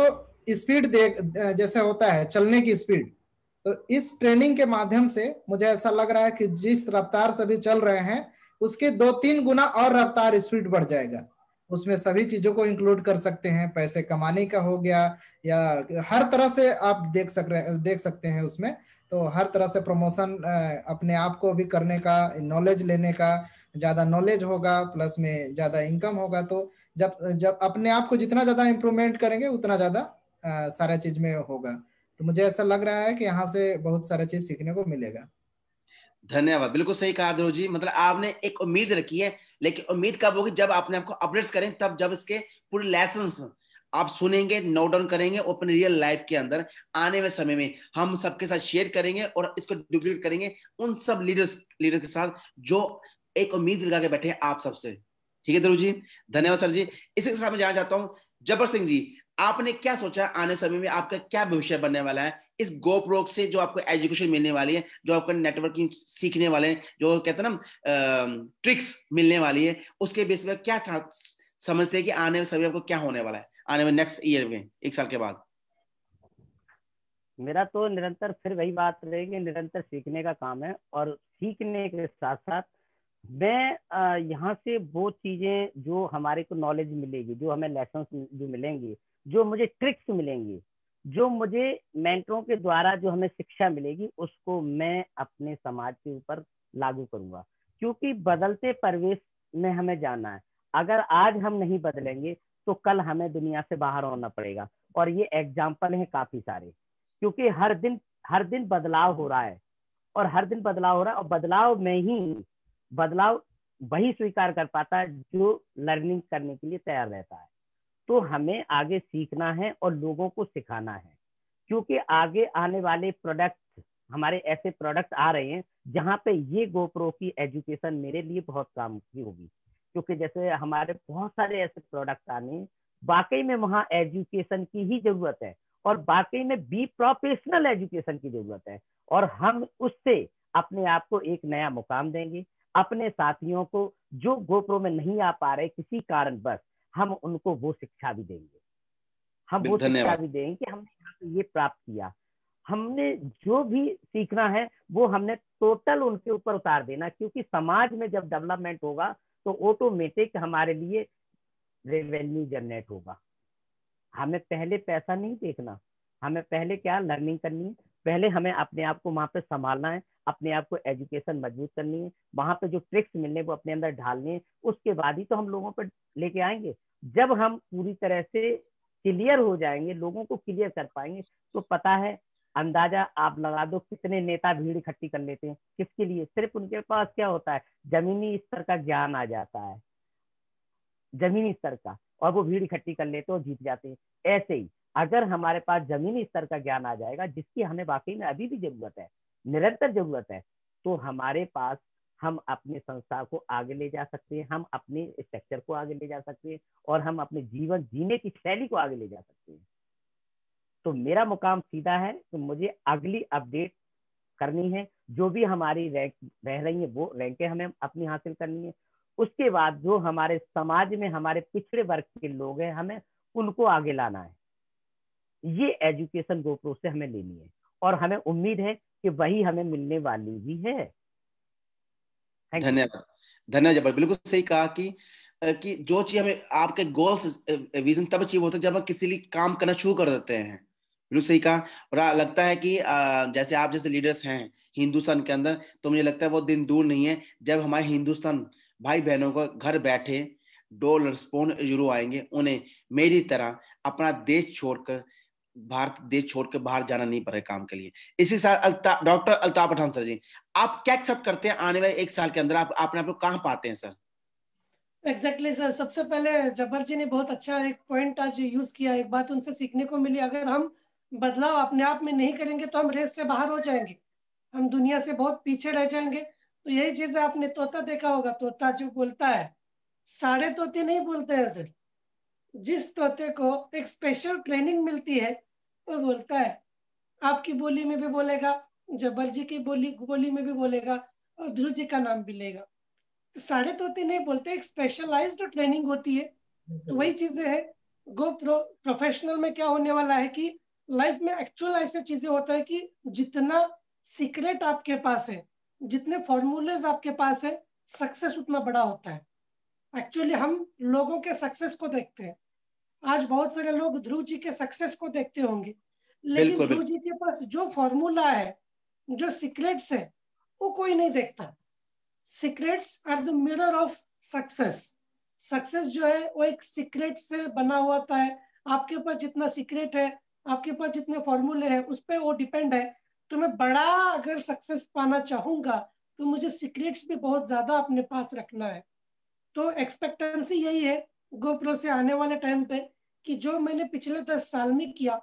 स्पीड दे, जैसे होता है चलने की स्पीड, तो इस ट्रेनिंग के माध्यम से मुझे ऐसा लग रहा है कि जिस रफ्तार से भी चल रहे हैं उसके 2-3 गुना और रफ्तार स्पीड बढ़ जाएगा। उसमें सभी चीजों को इंक्लूड कर सकते हैं, पैसे कमाने का हो गया या हर तरह से आप देख सकते हैं उसमें। तो हर तरह से प्रमोशन, अपने आप को भी करने का, नॉलेज लेने का, ज्यादा नॉलेज होगा प्लस में ज्यादा इनकम होगा। तो जब जब अपने आप को जितना ज्यादा इम्प्रूवमेंट करेंगे उतना ज्यादा सारा चीज में होगा। तो मुझे ऐसा लग रहा है कि यहाँ से बहुत सारा चीज सीखने को मिलेगा। धन्यवाद, बिल्कुल सही कहा ध्रुव जी। मतलब आपने एक उम्मीद रखी है, लेकिन उम्मीद कब होगी जब आपने आपको अपडेट्स करें, तब जब इसके पूरे लेसन्स आप सुनेंगे, नोट डाउन करेंगे और अपने रियल लाइफ के अंदर आने वाले समय में हम सबके साथ शेयर करेंगे और इसको डुप्लीकेट करेंगे उन सब लीडर के साथ जो एक उम्मीद लगा के बैठे हैं आप सबसे। ठीक है ध्रुव जी, धन्यवाद सर जी। इसी के साथ मैं जानना चाहता हूँ जबर सिंह जी, आपने क्या सोचा आने समय में आपका क्या भविष्य बनने वाला है इस गोप्रो से, जो आपको एजुकेशन मिलने वाली है, जो आपको नेटवर्किंग सीखने वाले हैं, जो कहते हैं ना ट्रिक्स मिलने वाली है, उसके बेस में क्या समझते हैं कि आने में समय आपको क्या होने वाला है आने में नेक्स्ट ईयर में, 1 साल के बाद? मेरा तो निरंतर फिर वही बात रहेगी, निरंतर सीखने का काम है। और सीखने के साथ साथ मैं यहाँ से वो चीजें जो हमारे को नॉलेज मिलेगी, जो हमें लेसन जो मिलेंगी, जो मुझे ट्रिक्स मिलेंगी, जो मुझे मेंटरों के द्वारा जो हमें शिक्षा मिलेगी, उसको मैं अपने समाज के ऊपर लागू करूंगा। क्योंकि बदलते परिवेश में हमें जाना है। अगर आज हम नहीं बदलेंगे तो कल हमें दुनिया से बाहर होना पड़ेगा। और ये एग्जाम्पल हैं काफी सारे, क्योंकि हर दिन बदलाव हो रहा है, और हर दिन बदलाव हो रहा है, और बदलाव में ही बदलाव वही स्वीकार कर पाता है जो लर्निंग करने के लिए तैयार रहता है। तो हमें आगे सीखना है और लोगों को सिखाना है, क्योंकि आगे आने वाले प्रोडक्ट, हमारे ऐसे प्रोडक्ट आ रहे हैं जहाँ पे ये गोप्रो की एजुकेशन मेरे लिए बहुत काम की होगी। क्योंकि जैसे हमारे बहुत सारे ऐसे प्रोडक्ट आने हैं, वाकई में वहाँ एजुकेशन की ही जरूरत है, और वाकई में बी प्रोफेशनल एजुकेशन की जरूरत है। और हम उससे अपने आप को एक नया मुकाम देंगे। अपने साथियों को जो गोप्रो में नहीं आ पा रहे किसी कारण बस, हम उनको वो शिक्षा भी देंगे। हम वो शिक्षा धन्यवाद। भी देंगे कि हमने यहाँ पे ये प्राप्त किया। हमने जो भी सीखना है वो हमने टोटल उनके ऊपर उतार देना, क्योंकि समाज में जब डेवलपमेंट होगा तो ऑटोमेटिक हमारे लिए रेवेन्यू जनरेट होगा। हमें पहले पैसा नहीं देखना, हमें पहले क्या लर्निंग करनी है, पहले हमें अपने आप को वहां पे संभालना है, अपने आप को एजुकेशन मजबूत करनी है, वहां पे जो ट्रिक्स मिलने वो अपने अंदर ढालने हैं, उसके बाद ही तो हम लोगों पर लेके आएंगे। जब हम पूरी तरह से क्लियर हो जाएंगे, लोगों को क्लियर कर पाएंगे, तो पता है अंदाजा आप लगा दो कितने नेता भीड़ इकट्ठी कर लेते हैं, किसके लिए? सिर्फ उनके पास क्या होता है, जमीनी स्तर का ज्ञान आ जाता है, जमीनी स्तर का, और वो भीड़ इकट्ठी कर लेते हैं और जीत जाते हैं। ऐसे ही अगर हमारे पास जमीनी स्तर का ज्ञान आ जाएगा, जिसकी हमें वाकई में अभी भी जरूरत है, निरंतर जरूरत है, तो हमारे पास हम अपने संस्था को आगे ले जा सकते हैं, हम अपने स्ट्रक्चर को आगे ले जा सकते हैं, और हम अपने जीवन जीने की शैली को आगे ले जा सकते हैं। तो मेरा मुकाम सीधा है कि मुझे अगली अपडेट करनी है, जो भी हमारी रैंक रह रही है वो रैंकें हमें अपनी हासिल करनी है। उसके बाद जो हमारे समाज में हमारे पिछड़े वर्ग के लोग हैं, हमें उनको आगे लाना है। ये एजुकेशन गोप्रो से हमें लेनी है, और हमें उम्मीद है कि वही हमें मिलने वाली भी है। धन्यवाद, धन्यवाद जबर। बिल्कुल सही कहा कि जो चीज हमें आपके गोल्स विजन तब अचीव होता है जब हम किसी लिए काम करना शुरू कर देते हैं। बिल्कुल सही कहा। और लगता है कि जैसे आप जैसे लीडर्स हैं हिंदुस्तान के अंदर, तो मुझे लगता है वो दिन दूर नहीं है जब हमारे हिंदुस्तान भाई बहनों को घर बैठे $, पौंड, यूरो आएंगे, उन्हें मेरी तरह अपना देश छोड़कर, भारत देश छोड़ के बाहर जाना नहीं पड़े काम के लिए। इसी साल डॉक्टर अल्ताफ पठान सर जी, आप क्या एक्सेप्ट करते हैं आने वाले 1 साल के अंदर? आप अपने आप को कहाँ पाते हैं सर? एग्जैक्टली सर, सबसे पहले जब्बर जी ने बहुत अच्छा एक पॉइंट आज यूज किया, एक बात उनसे सीखने को मिली। अगर हम बदलाव अपने आप में नहीं करेंगे तो हम रेस से बाहर हो जाएंगे, हम दुनिया से बहुत पीछे रह जाएंगे। तो यही चीज है, आपने तोता देखा होगा, तोता जो बोलता है, सारे तोते नहीं बोलते हैं सर। जिस तोते को एक स्पेशल ट्रेनिंग मिलती है वो बोलता है, आपकी बोली में भी बोलेगा, जब्बर जी की बोली में भी बोलेगा, और ध्रुव जी का नाम भी लेगा। तो सारे तोते नहीं बोलते, एक स्पेशलाइज्ड ट्रेनिंग होती है। तो वही चीजें हैं। गो प्रोफेशनल में क्या होने वाला है कि लाइफ में एक्चुअल ऐसे चीजें होता है कि जितना सीक्रेट आपके पास है, जितने फॉर्मूलेज आपके पास है, सक्सेस उतना बड़ा होता है। एक्चुअली हम लोगों के सक्सेस को देखते हैं। आज बहुत सारे लोग ध्रुव जी के सक्सेस को देखते होंगे, लेकिन बिल्कुल ध्रुव बिल्कुल जी के पास जो फॉर्मूला है, जो सीक्रेट्स है, वो कोई नहीं देखता। Secrets are the mirror of success. Success जो है वो एक सीक्रेट से बना हुआ होता है। आपके पास जितना सीक्रेट है, आपके पास जितने फॉर्मूले हैं, उस पर वो डिपेंड है। तो मैं बड़ा अगर सक्सेस पाना चाहूंगा तो मुझे सीक्रेट्स भी बहुत ज्यादा अपने पास रखना है। तो एक्सपेक्टेंसी यही है गोप्रो से आने वाले टाइम पे, कि जो मैंने पिछले 10 साल में किया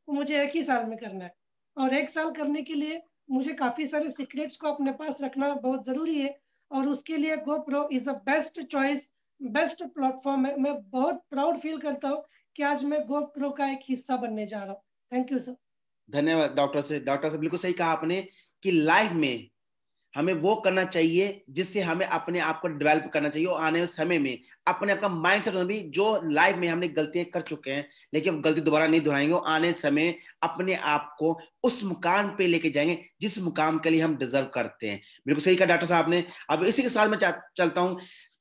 वो मुझे 1 ही साल में करना है। और 1 साल करने के लिए मुझे काफी सारे सीक्रेट्स को अपने पास रखना बहुत जरूरी है। और उसके लिए GoPro is a best choice, best platform है। मैं बहुत प्राउड फील करता हूँ कि आज मैं गोप्रो का एक हिस्सा बनने जा रहा हूँ। Thank you sir. धन्यवाद डॉक्टर से बिल्कुल सही कहा आपने कि लाइफ में हमें वो करना चाहिए जिससे हमें अपने आप को डेवलप करना चाहिए, और आने वाले समय में अपने आप का माइंडसेट भी, जो लाइफ में हमने गलतियां कर चुके हैं लेकिन गलती दोबारा नहीं दोहराएंगे, और आने समय अपने आप को उस मुकाम पे लेके जाएंगे जिस मुकाम के लिए हम डिजर्व करते हैं। बिल्कुल सही कहा डॉक्टर साहब ने। अब इसी के साथ में चलता हूँ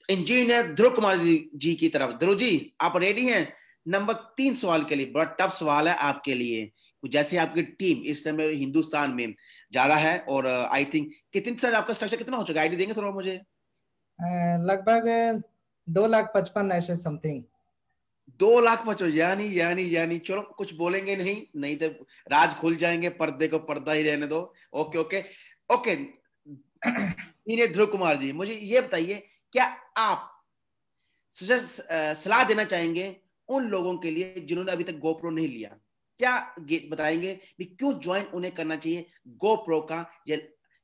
इंजीनियर ध्रुव कुमार जी की तरफ। ध्रुव जी, आप रेडी हैं नंबर 3 सवाल के लिए? बड़ा टफ सवाल है आपके लिए। जैसे आपकी टीम इस समय हिंदुस्तान में ज्यादा है, और आई थिंक कितने सर आपका स्ट्रक्चर कितना हो चुका है, आईडी देंगे थोड़ा मुझे? लगभग 2,55,000 ऐसे समथिंग। 2,55,000, यानी यानी यानी चलो कुछ बोलेंगे नहीं, नहीं तो राज खुल जाएंगे, पर्दे को पर्दा ही रहने दो। Okay okay okay. Dhruv Kumar ji, मुझे ये बताइए, क्या आप सलाह देना चाहेंगे उन लोगों के लिए जिन्होंने अभी तक गोप्रो नहीं लिया? क्या बताएंगे कि क्यों ज्वाइन उन्हें करना चाहिए गोप्रो का ये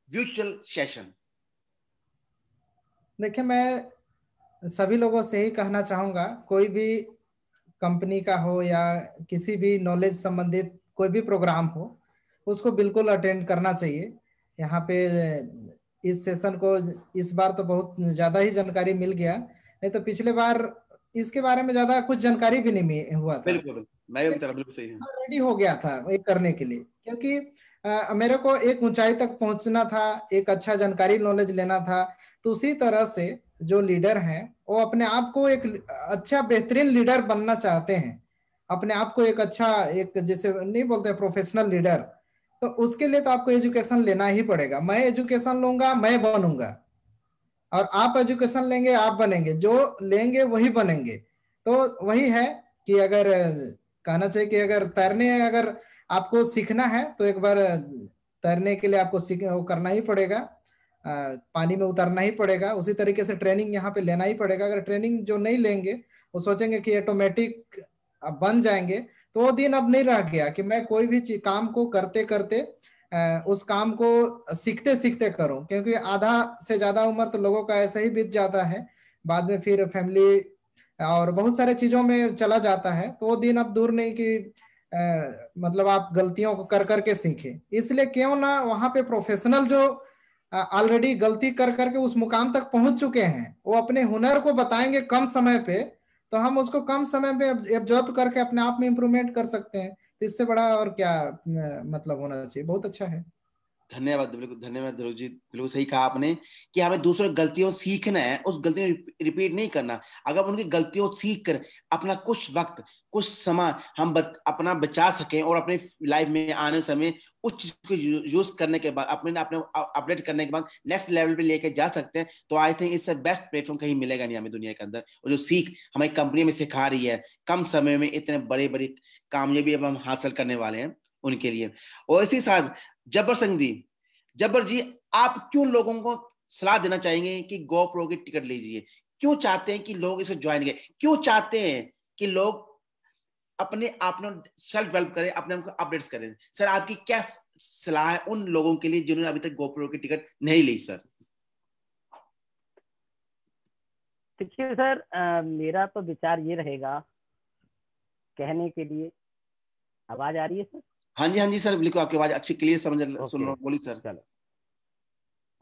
वर्चुअल सेशन? देखिए, मैं सभी लोगों से ही कहना चाहूंगा, कोई भी कंपनी का हो या किसी भी नॉलेज संबंधित कोई भी प्रोग्राम हो, उसको बिल्कुल अटेंड करना चाहिए। यहाँ पे इस सेशन को इस बार तो बहुत ज्यादा ही जानकारी मिल गया, नहीं तो पिछले बार इसके बारे में ज्यादा कुछ जानकारी भी नहीं हुआ था। बिल्कुल मैं भी तरह बिल्कुल सही है। रेडी हो गया था ये करने के लिए, क्योंकि मेरे को एक ऊंचाई तक पहुंचना था, एक अच्छा जानकारी नॉलेज लेना था। तो उसी तरह से जो लीडर हैं वो अपने आप को एक अच्छा बेहतरीन लीडर बनना चाहते हैं, अपने आप को एक अच्छा, एक जैसे नहीं बोलते प्रोफेशनल लीडर, तो उसके लिए तो आपको एजुकेशन लेना ही पड़ेगा। मैं एजुकेशन लूंगा मैं बनूंगा, और आप एजुकेशन लेंगे आप बनेंगे, जो लेंगे वही बनेंगे। तो वही है कि अगर कहना चाहिए कि अगर तैरने अगर आपको सीखना है तो एक बार तैरने के लिए आपको सीख वो करना ही पड़ेगा, पानी में उतरना ही पड़ेगा। उसी तरीके से ट्रेनिंग यहाँ पे लेना ही पड़ेगा। अगर ट्रेनिंग जो नहीं लेंगे, वो सोचेंगे कि ऑटोमेटिक बन जाएंगे, तो वो दिन अब नहीं रह गया कि मैं कोई भी काम को करते करते उस काम को सीखते सीखते करूं। क्योंकि आधा से ज्यादा उम्र तो लोगों का ऐसे ही बीत जाता है, बाद में फिर फैमिली और बहुत सारे चीजों में चला जाता है। तो वो दिन अब दूर नहीं कि मतलब आप गलतियों को कर करके सीखें। इसलिए क्यों ना वहां पे प्रोफेशनल जो ऑलरेडी गलती कर करके उस मुकाम तक पहुंच चुके हैं, वो अपने हुनर को बताएंगे कम समय पे, तो हम उसको कम समय में एब्जॉर्ब करके अपने आप में इंप्रूवमेंट कर सकते हैं। तो इससे बड़ा और क्या मतलब होना चाहिए। बहुत अच्छा है। धन्यवाद, बिल्कुल धन्यवाद ध्रुव जी, बिल्कुल सही कहा आपने कि हमें दूसरों गलतियों सीखना है, उस गलतियों रिपीट नहीं करना। अगर उनकी गलतियों सीख कर अपना कुछ वक्त कुछ समय हम अपना बचा सकें और अपने लाइफ में आने समय उस चीज को यूज करने के बाद अपने अपडेट करने के बाद नेक्स्ट लेवल पे लेके जा सकते हैं, तो आई थिंक इससे बेस्ट प्लेटफॉर्म कहीं मिलेगा नहीं हमें दुनिया के अंदर। और जो सीख हमारी कंपनी में सिखा रही है, कम समय में इतने बड़े बड़े कामयाबी अब हम हासिल करने वाले हैं उनके लिए। और इसी साथ जब्बर जी, आप क्यों लोगों को सलाह देना चाहेंगे कि गोप्रो की टिकट लीजिए? क्यों चाहते हैं कि लोग इसे ज्वाइन करें? क्यों चाहते हैं कि लोग अपने आप में सेल्फ डेवलप करें, अपने आप को अपडेट्स करें? सर, आपकी क्या सलाह है उन लोगों के लिए जिन्होंने अभी तक गोप्रो की टिकट नहीं ली? सर देखिए सर, मेरा तो विचार ये रहेगा कहने के लिए। आवाज आ रही है सर? हाँ जी सर, बिल्कुल आपकी आवाज अच्छी क्लियर समझ सुन रहा हूँ, बोलिए सर। चलो,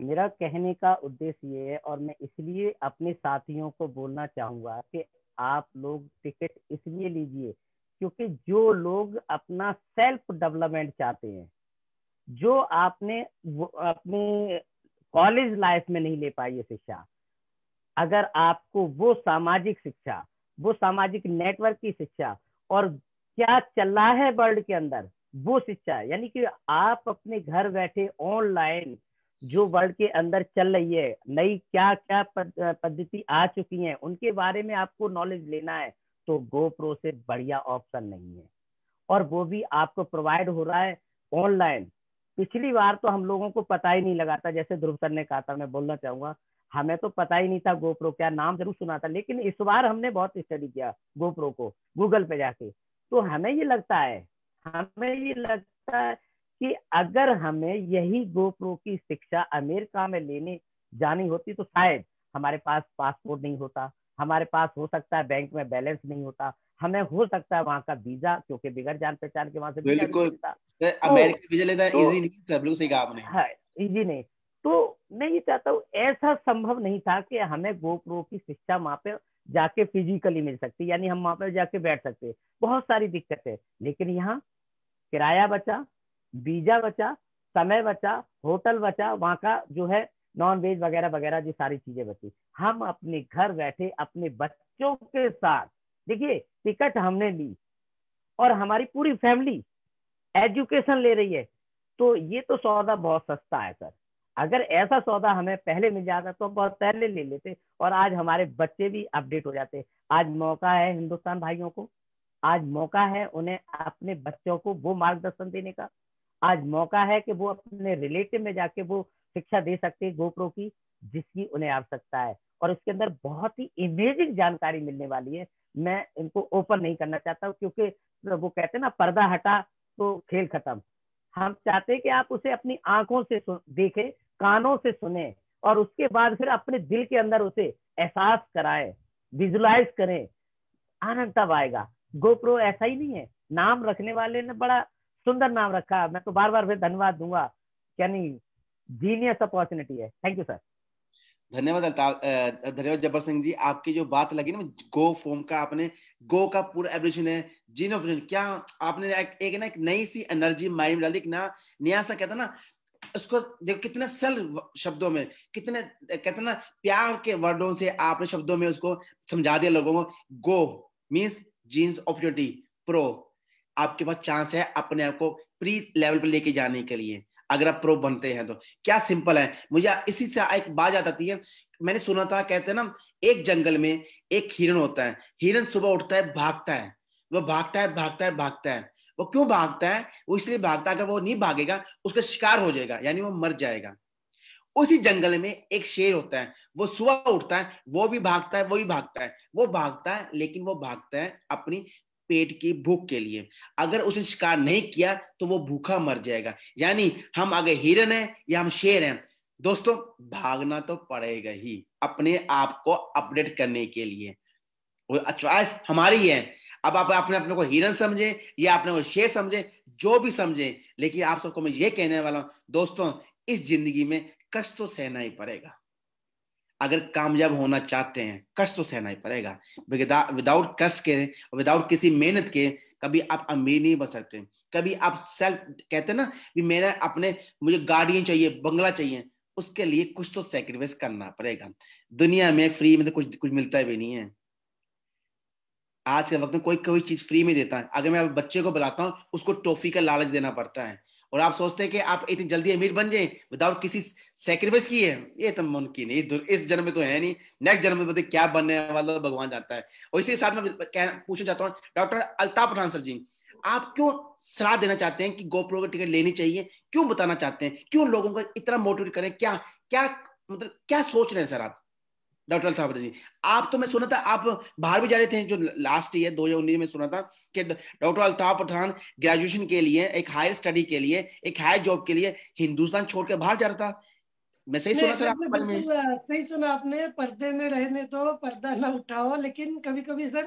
मेरा कहने का उद्देश्य ये है, और मैं इसलिए अपने साथियों को बोलना चाहूंगा कि आप लोग टिकट इसलिए लीजिए क्योंकि जो लोग अपना सेल्फ डेवलपमेंट चाहते हैं, जो आपने अपने कॉलेज लाइफ में नहीं ले पाई है शिक्षा, अगर आपको वो सामाजिक शिक्षा, वो सामाजिक नेटवर्क की शिक्षा, और क्या चल रहा है वर्ल्ड के अंदर वो शिक्षा, यानी कि आप अपने घर बैठे ऑनलाइन जो वर्ल्ड के अंदर चल रही है, नई क्या क्या पद्धति आ चुकी है, उनके बारे में आपको नॉलेज लेना है, तो गोप्रो से बढ़िया ऑप्शन नहीं है। और वो भी आपको प्रोवाइड हो रहा है ऑनलाइन। पिछली बार तो हम लोगों को पता ही नहीं लगा था, जैसे ध्रुव सर ने कहा था, मैं बोलना चाहूंगा, हमें तो पता ही नहीं था गोप्रो क्या, नाम जरूर सुना था, लेकिन इस बार हमने बहुत स्टडी किया गोप्रो को गूगल पे जाके। तो हमें ये लगता है कि अगर हमें यही गोप्रो की शिक्षा अमेरिका में लेने जानी होती तो शायद हमारे पास पासपोर्ट नहीं होता, हमारे पास हो सकता है बैंक में बैलेंस नहीं होता, हमें हो सकता है वहां का वीजा, क्योंकि बिगड़ जान पहचान के वहां से वीजा नहीं मिलता। अमेरिका वीजा लेना इजी नहीं सर, बिल्कुल सही कहा आपने। है इजी नहीं। तो मैं ये चाहता हूँ, ऐसा संभव नहीं था कि हमें गोप्रो की शिक्षा वहां पे जाके फिजिकली मिल सकती, यानी हम वहां पे जाके बैठ सकते। बहुत सारी दिक्कतें, लेकिन यहाँ किराया बचा, वीजा बचा, समय बचा, होटल बचा, वहां का जो है नॉन वेज वगैरह वगैरह जी सारी चीजें बची। हम अपने घर बैठे अपने बच्चों के साथ, देखिए टिकट हमने ली और हमारी पूरी फैमिली एजुकेशन ले रही है, तो ये तो सौदा बहुत सस्ता है सर। अगर ऐसा सौदा हमें पहले मिल जाता तो बहुत पहले ले लेते, और आज हमारे बच्चे भी अपडेट हो जाते। आज मौका है हिंदुस्तान भाइयों को, आज मौका है उन्हें अपने बच्चों को वो मार्गदर्शन देने का, आज मौका है कि वो अपने रिलेटिव में जाके वो शिक्षा दे सकते हैं गोप्रो की, जिसकी उन्हें आवश्यकता है। और इसके अंदर बहुत ही इमेजिंग जानकारी मिलने वाली है। मैं इनको ओपन नहीं करना चाहता क्योंकि वो कहते हैं ना, पर्दा हटा तो खेल खत्म। हम चाहते हैं कि आप उसे अपनी आंखों से देखें, कानों से सुने, और उसके बाद फिर अपने दिल के अंदर उसे एहसास कराएं, विजुलाइज करें। आनंद तब आएगा। गोप्रो ऐसा ही नहीं है, नाम रखने वाले ने बड़ा सुंदर नाम रखा, मैं तो बार बार फिर धन्यवाद दूंगा, यानी जीनियस अपॉर्चुनिटी है। Thank you sir. धन्यवाद अल्ताफ, धन्यवाद जब्बार सिंह जी। आपकी जो बात लगी ना, गो फॉर्म का, आपने गो का पूरा एवोल्यूशन है, जीन ऑफ क्या आपने एक ना एक नई सी एनर्जी माइंड में डाल दी, एक ना नया सा कहता ना उसको, देखो कितने सरल शब्दों में, कितने कहते ना प्यार के वर्डों से आपने शब्दों में उसको समझा दिया लोगों को। गो मींस जीन्स अपॉर्चुनिटी, प्रो आपके पास चांस है अपने आप को प्री लेवल पर लेके जाने के लिए, अगर आप प्रो बनते हैं तो। क्या सिंपल है, मुझे इसी से एक बात याद आती है। मैंने सुना था, कहते हैं ना एक जंगल में एक हिरन होता है, हिरन सुबह उठता है, भागता है, वो भागता है भागता है भागता है। वो क्यों भागता है? वो इसलिए भागता है, अगर वो नहीं भागेगा उसका शिकार हो जाएगा, यानी वो मर जाएगा। उसी जंगल में एक शेर होता है, वो सुबह उठता है, वो भी भागता है, वो भी भागता है, वो भागता है, लेकिन वो भागता है अपनी पेट की भूख के लिए। अगर उसने शिकार नहीं किया तो वो भूखा मर जाएगा। यानी हम अगर हिरन है या हम शेर हैं, दोस्तों भागना तो पड़ेगा ही अपने आप को अपडेट करने के लिए। चॉइस हमारी है। अब आप अपने अपने को हिरन समझे या अपने को शेर समझे, जो भी समझे, लेकिन आप सबको मैं ये कहने वाला हूं दोस्तों, इस जिंदगी में कष्ट तो सहना ही पड़ेगा। अगर कामयाब होना चाहते हैं कष्ट तो सहना ही पड़ेगा। विदाउट कष्ट के, विदाउट किसी मेहनत के कभी आप अमीर नहीं बन सकते। कभी आप सेल्फ कहते हैं ना कि मेरा अपने, मुझे गाड़ियां चाहिए, बंगला चाहिए, उसके लिए कुछ तो सेक्रीफाइस करना पड़ेगा। दुनिया में फ्री में तो कुछ कुछ मिलता भी नहीं है। आज के वक्त में कोई कोई चीज फ्री में देता है। अगर मैं बच्चे को बुलाता हूँ, उसको टॉफी का लालच देना पड़ता है, और आप सोचते हैं कि आप इतनी जल्दी अमीर बन जाए विदाउट किसी सेक्रीफाइस किए। ये तो मुमकिन है, इस जन्म में तो है नहीं, नेक्स्ट जन्म में क्या बनने वाला भगवान जानता है। और इसी के साथ मैं पूछना चाहता हूँ डॉक्टर अल्ताफ पठान सर जी, आप क्यों सलाह देना चाहते हैं कि गोप्रो की टिकट लेनी चाहिए? क्यों बताना चाहते हैं, क्यों लोगों को इतना मोटिवेट करें? क्या क्या मतलब क्या सोच रहे हैं सर आप, डॉक्टर अल्ताफ जी? आप तो मैं सुना था आप बाहर भी जा रहे थे, जो लास्ट ईयर 2019 में सुना था कि डॉक्टर अल्ताफ पठान ग्रेजुएशन के लिए, एक हायर स्टडी के लिए, एक हायर जॉब के लिए हिंदुस्तान छोड़ के बाहर जा रहा था। मैं सही नहीं, सुना सर एकदम आपके से बारे में? बिल्कुल सही सुना आपने। पर्दे में रहने दो, पर्दा ना उठाओ, लेकिन कभी कभी सर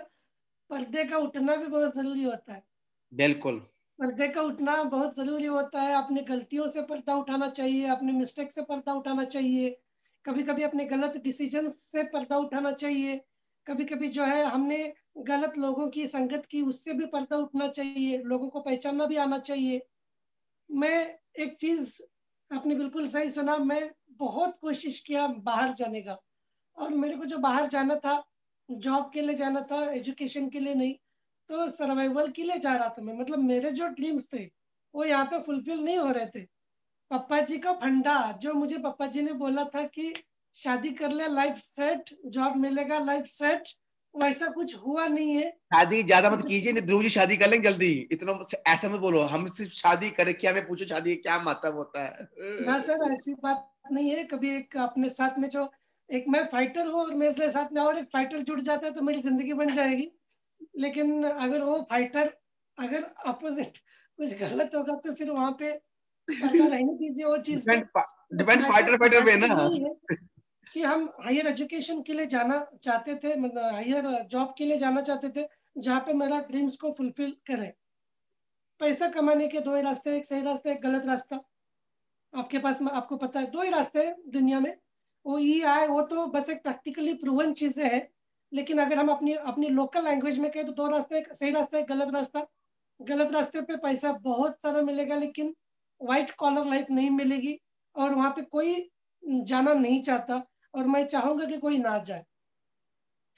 पर्दे का उठना भी बहुत जरूरी होता है। बिल्कुल। पर्दे का उठना बहुत जरूरी होता है। अपनी गलतियों से पर्दा उठाना चाहिए, अपने मिस्टेक से पर्दा उठाना चाहिए, कभी कभी अपने गलत डिसीजन से पर्दा उठाना चाहिए, कभी कभी जो है हमने गलत लोगों की संगत की, उससे भी पर्दा उठना चाहिए, लोगों को पहचानना भी आना चाहिए। मैं एक चीज, आपने बिल्कुल सही सुना, मैं बहुत कोशिश किया बाहर जाने का। और मेरे को जो बाहर जाना था, जॉब के लिए जाना था, एजुकेशन के लिए नहीं, तो सर्वाइवल के लिए जा रहा था मैं। मतलब मेरे जो ड्रीम्स थे वो यहाँ पे फुलफिल नहीं हो रहे थे। पापा जी का फंडा, जो मुझे पापा जी ने बोला था कि शादी कर ले लाइफ सेट, जॉब मिलेगा लाइफ सेट, वैसा कुछ हुआ नहीं है। शादी ज्यादा मत कीजिए, नहीं ध्रुव जी शादी कर लेंगे जल्दी, इतना ऐसा मत बोलो। हम सिर्फ शादी करें क्या, मैं पूछो शादी क्या मतलब होता ना है? सर, ऐसी बात नहीं है। कभी एक अपने साथ में जो, एक मैं फाइटर हूँ और मेरे साथ में और एक फाइटर जुड़ जाता है तो मेरी जिंदगी बन जाएगी। लेकिन अगर वो फाइटर, अगर अपोजिट कुछ गलत होगा तो फिर वहां पे पर्दा रहने दीजिए वो चीज पे। डिपेंड बस डिपेंड फाइटर मैटर फाइटर पे मैटर ना। यही है कि हम हायर एजुकेशन के लिए जाना चाहते थे, मतलब हायर जॉब के लिए जाना चाहते थे, जहाँ पे मेरा ड्रीम्स को फुलफिल करे। पैसा कमाने के दो ही रास्ते, एक सही रास्ता, एक गलत रास्ता। आपके पास में, आपको पता है, दो ही रास्ते हैं दुनिया में। वो ई आए, वो तो बस एक प्रैक्टिकली प्रूवन चीजें हैं। लेकिन अगर हम अपनी अपनी लोकल लैंग्वेज में कहें तो दो रास्ते, एक सही रास्ता, एक गलत रास्ता। गलत रास्ते पे पैसा बहुत सारा मिलेगा, लेकिन व्हाइट कॉलर लाइफ नहीं मिलेगी, और वहां पे कोई जाना नहीं चाहता, और मैं चाहूंगा कि कोई ना जाए।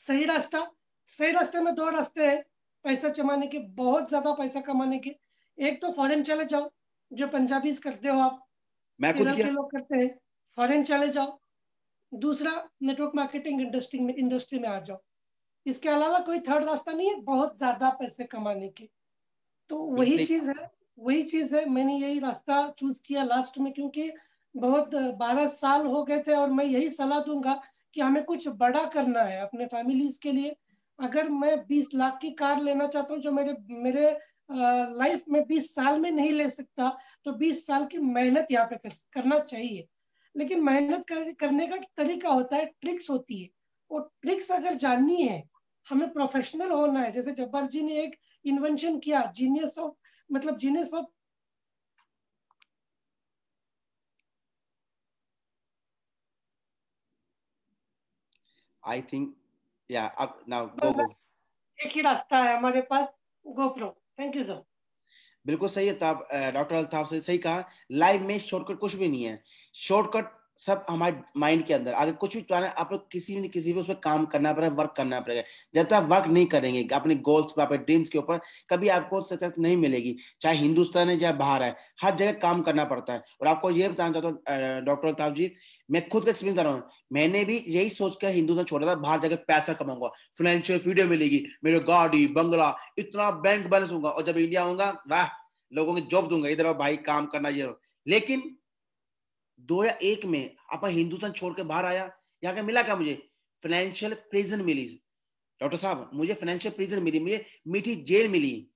सही रास्ता, सही रास्ते में दो रास्ते हैं पैसा कमाने के, बहुत ज्यादा पैसा कमाने के। एक तो फॉरेन चले जाओ, जो पंजाबीज करते हो आप, मैं खुद इधर किया। के लोग करते हैं, फॉरेन चले जाओ। दूसरा, नेटवर्क मार्केटिंग इंडस्ट्री में आ जाओ। इसके अलावा कोई थर्ड रास्ता नहीं है बहुत ज्यादा पैसे कमाने के। तो वही बिल्कुल। चीज है, वही चीज है, मैंने यही रास्ता चूज किया लास्ट में, क्योंकि बहुत 12 साल हो गए थे। और मैं यही सलाह दूंगा कि हमें कुछ बड़ा करना है अपने फैमिलीज के लिए। अगर मैं 20 लाख की कार लेना चाहता हूँ, जो मेरे मेरे लाइफ में 20 साल में नहीं ले सकता, तो 20 साल की मेहनत यहाँ पे करना चाहिए। लेकिन मेहनत करने का तरीका होता है, ट्रिक्स होती है। वो ट्रिक्स अगर जाननी है, हमें प्रोफेशनल होना है। जैसे जब्बार जी ने एक इन्वेंशन किया, जीनियस ऑफ, मतलब जीनियस ऑफ, आई थिंक या अब नाउ तो गो। एक ही रास्ता है हमारे पास, GoPro। Thank you sir. बिल्कुल सही है। तो डॉक्टर अल्ताफ से सही कहा, लाइफ में शॉर्टकट कुछ भी नहीं है। शॉर्टकट सब हमारे माइंड के अंदर, अगर कुछ भी चाहना है आप लोग किसी भी किसी भी उस पर काम करना पड़ेगा, वर्क करना पड़ेगा। जब तक आप वर्क नहीं करेंगे अपने गोल्स पे, अपने ड्रीम्स के ऊपर, कभी आपको सक्सेस नहीं मिलेगी। चाहे हिंदुस्तान है चाहे बाहर है, हर जगह काम करना पड़ता है। और आपको ये बताना चाहता हूँ डॉक्टर अल्ताफ जी, मैं खुद का एक्सपीरियंस कर रहा हूँ। मैंने भी यही सोच कर हिंदुस्तान छोड़ा था, बाहर जाकर पैसा कमाऊंगा, फाइनेंशियल फ्रीडम मिलेगी, मेरे गाड़ी बंगला, इतना बैंक बैलेंस होगा, और जब इंडिया होगा वाह, लोगों की जॉब दूंगा, इधर आओ भाई काम करना ये। लेकिन 2001 में अपन हिंदुस्तान छोड़ के बाहर आया, यहाँ का मिला क्या मुझे? फाइनेंशियल प्रिजन मिली डॉक्टर साहब, मुझे फाइनेंशियल प्रिजन मिली, मुझे मीठी जेल मिली,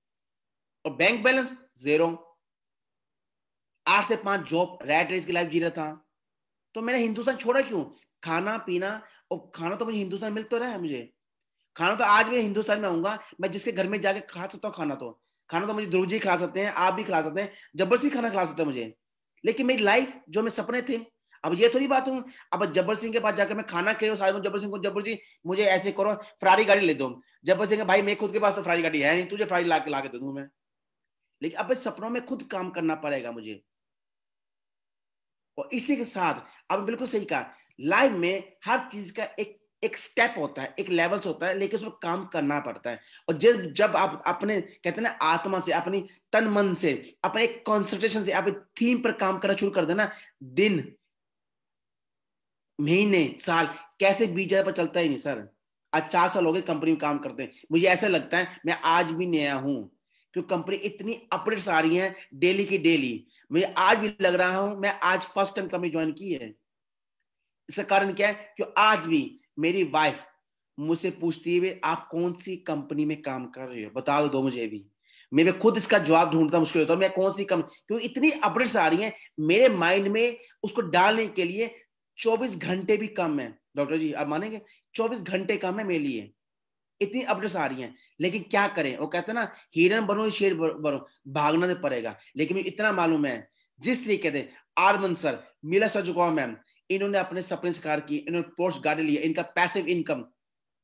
और बैंक बैलेंस जीरो। 8 से 5 जॉब, रैट रेस की लाइफ जी रहा था। तो मैंने हिंदुस्तान छोड़ा क्यों? खाना पीना, और खाना तो मुझे हिंदुस्तान मिल तो रहा है, मुझे खाना तो आज भी हिंदुस्तान में आऊंगा, मैं जिसके घर में जाके खा सकता हूँ खाना तो मुझे ध्रुव जी खिला सकते हैं, आप भी खिला सकते हैं, जबरदस्ती खाना खिला सकते हैं मुझे। लेकिन मेरी लाइफ जो मेरे सपने थे, अब ये थोड़ी बात हूँ अब जब्बर सिंह के पास जाकर मैं खाना खाऊं, सारे जब्बर सिंह को, जब्बर जी मुझे ऐसे करो, फरारी गाड़ी ले दो। जब्बर सिंह भाई मैं खुद के पास तो फरारी गाड़ी है नहीं, तुझे फरारी ला के दे दूं मैं। लेकिन अब सपनों में खुद काम करना पड़ेगा मुझे। और इसी के साथ अब बिल्कुल सही कहा, लाइफ में हर चीज का एक एक स्टेप होता है, एक लेवल्स होता है, लेकिन उसमें काम करना पड़ता है। और जब जब आप अपने कहते हैं ना आत्मा से, अपनी तन मन से, अपने एक कॉन्सेंट्रेशन से आप थीम पर काम करना शुरू कर देना, दिन महीने साल कैसे बीत जाए पर चलता ही नहीं सर। आज 4 साल हो गए कंपनी में काम करते हैं, मुझे ऐसा लगता है मैं आज भी नया हूं, क्योंकि कंपनी इतनी अपडेट्स आ रही हैं डेली की डेली। मुझे आज भी लग रहा हूं मैं आज फर्स्ट टाइम कंपनी ज्वाइन की है। इसका कारण क्या है? कि आज भी मेरी वाइफ मुझसे पूछती है आप कौन सी कंपनी में काम कर रहे हो, बता दो मुझे भी। मेरे खुद इसका जवाब ढूंढता मुश्किल होता है, मैं कौन सी कंपनी, क्योंकि इतनी अपडेट्स आ रही हैं मेरे माइंड में, उसको डालने के लिए 24 घंटे भी कम है डॉक्टर जी, आप मानेंगे 24 घंटे कम है मेरे लिए, इतनी अपडेट्स आ रही हैं। लेकिन क्या करें, वो कहते हैं ना हिरन बनो शेर बनो, भागना तो पड़ेगा। लेकिन मुझे इतना मालूम है, जिस तरीके से आरमन सर, मीला सजुगौर मैम, इन्होंने अपने सपने साकार किए, इन्होंने पोर्श गाड़ी लिया, इनका पैसिव इनकम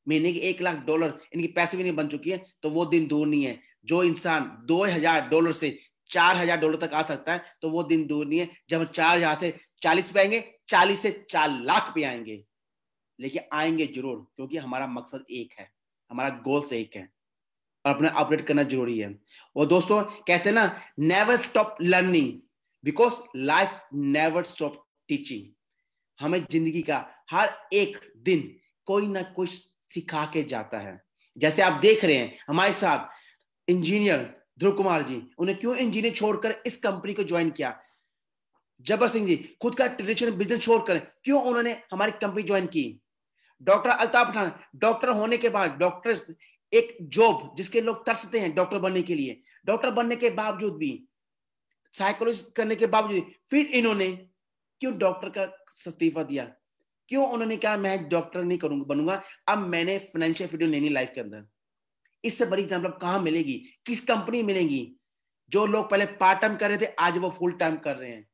महीने की $1 लाख इनकी पैसिव इनकम बन चुकी है। तो वो दिन दूर नहीं है जो इंसान $2,000 से $4,000 तक आ सकता है, तो वो दिन दूर नहीं है जब हम 4,000 से 40 पे आएंगे, 40 से 4 लाख पे आएंगे। लेकिन आएंगे जरूर, क्योंकि हमारा मकसद एक है, हमारा गोल्स एक है, और अपना अपडेट करना जरूरी है। और दोस्तों कहते हैं ना never stop learning, because life never stop teaching. हमें जिंदगी का हर एक दिन कोई ना कुछ सिखा के जाता है। जैसे आप देख रहे हैं हमारे साथ इंजीनियर ध्रुव कुमार जी, उन्हें क्यों इंजीनियर छोड़कर इस कंपनी को ज्वाइन किया? जबर सिंह जी खुद का ट्रेडिशनल बिजनेस छोड़कर क्यों उन्होंने हमारी कंपनी ज्वाइन की? डॉक्टर अल्ताफ पठान डॉक्टर होने के बाद, डॉक्टर एक जॉब जिसके लोग तरसते हैं डॉक्टर बनने के लिए, डॉक्टर बनने के बावजूद भी, साइकोलॉजिस्ट करने के बावजूद, फिर इन्होंने क्यों डॉक्टर का इस्तीफा दिया? क्यों उन्होंने कहा मैं डॉक्टर नहीं करूंगा बनूंगा, अब मैंने फाइनेंशियल फ्रीडम लेनी लाइफ के अंदर? इससे बड़ी एग्जाम्पल कहां मिलेगी, किस कंपनी मिलेगी? जो लोग पहले पार्ट टाइम कर रहे थे आज वो फुल टाइम कर रहे हैं।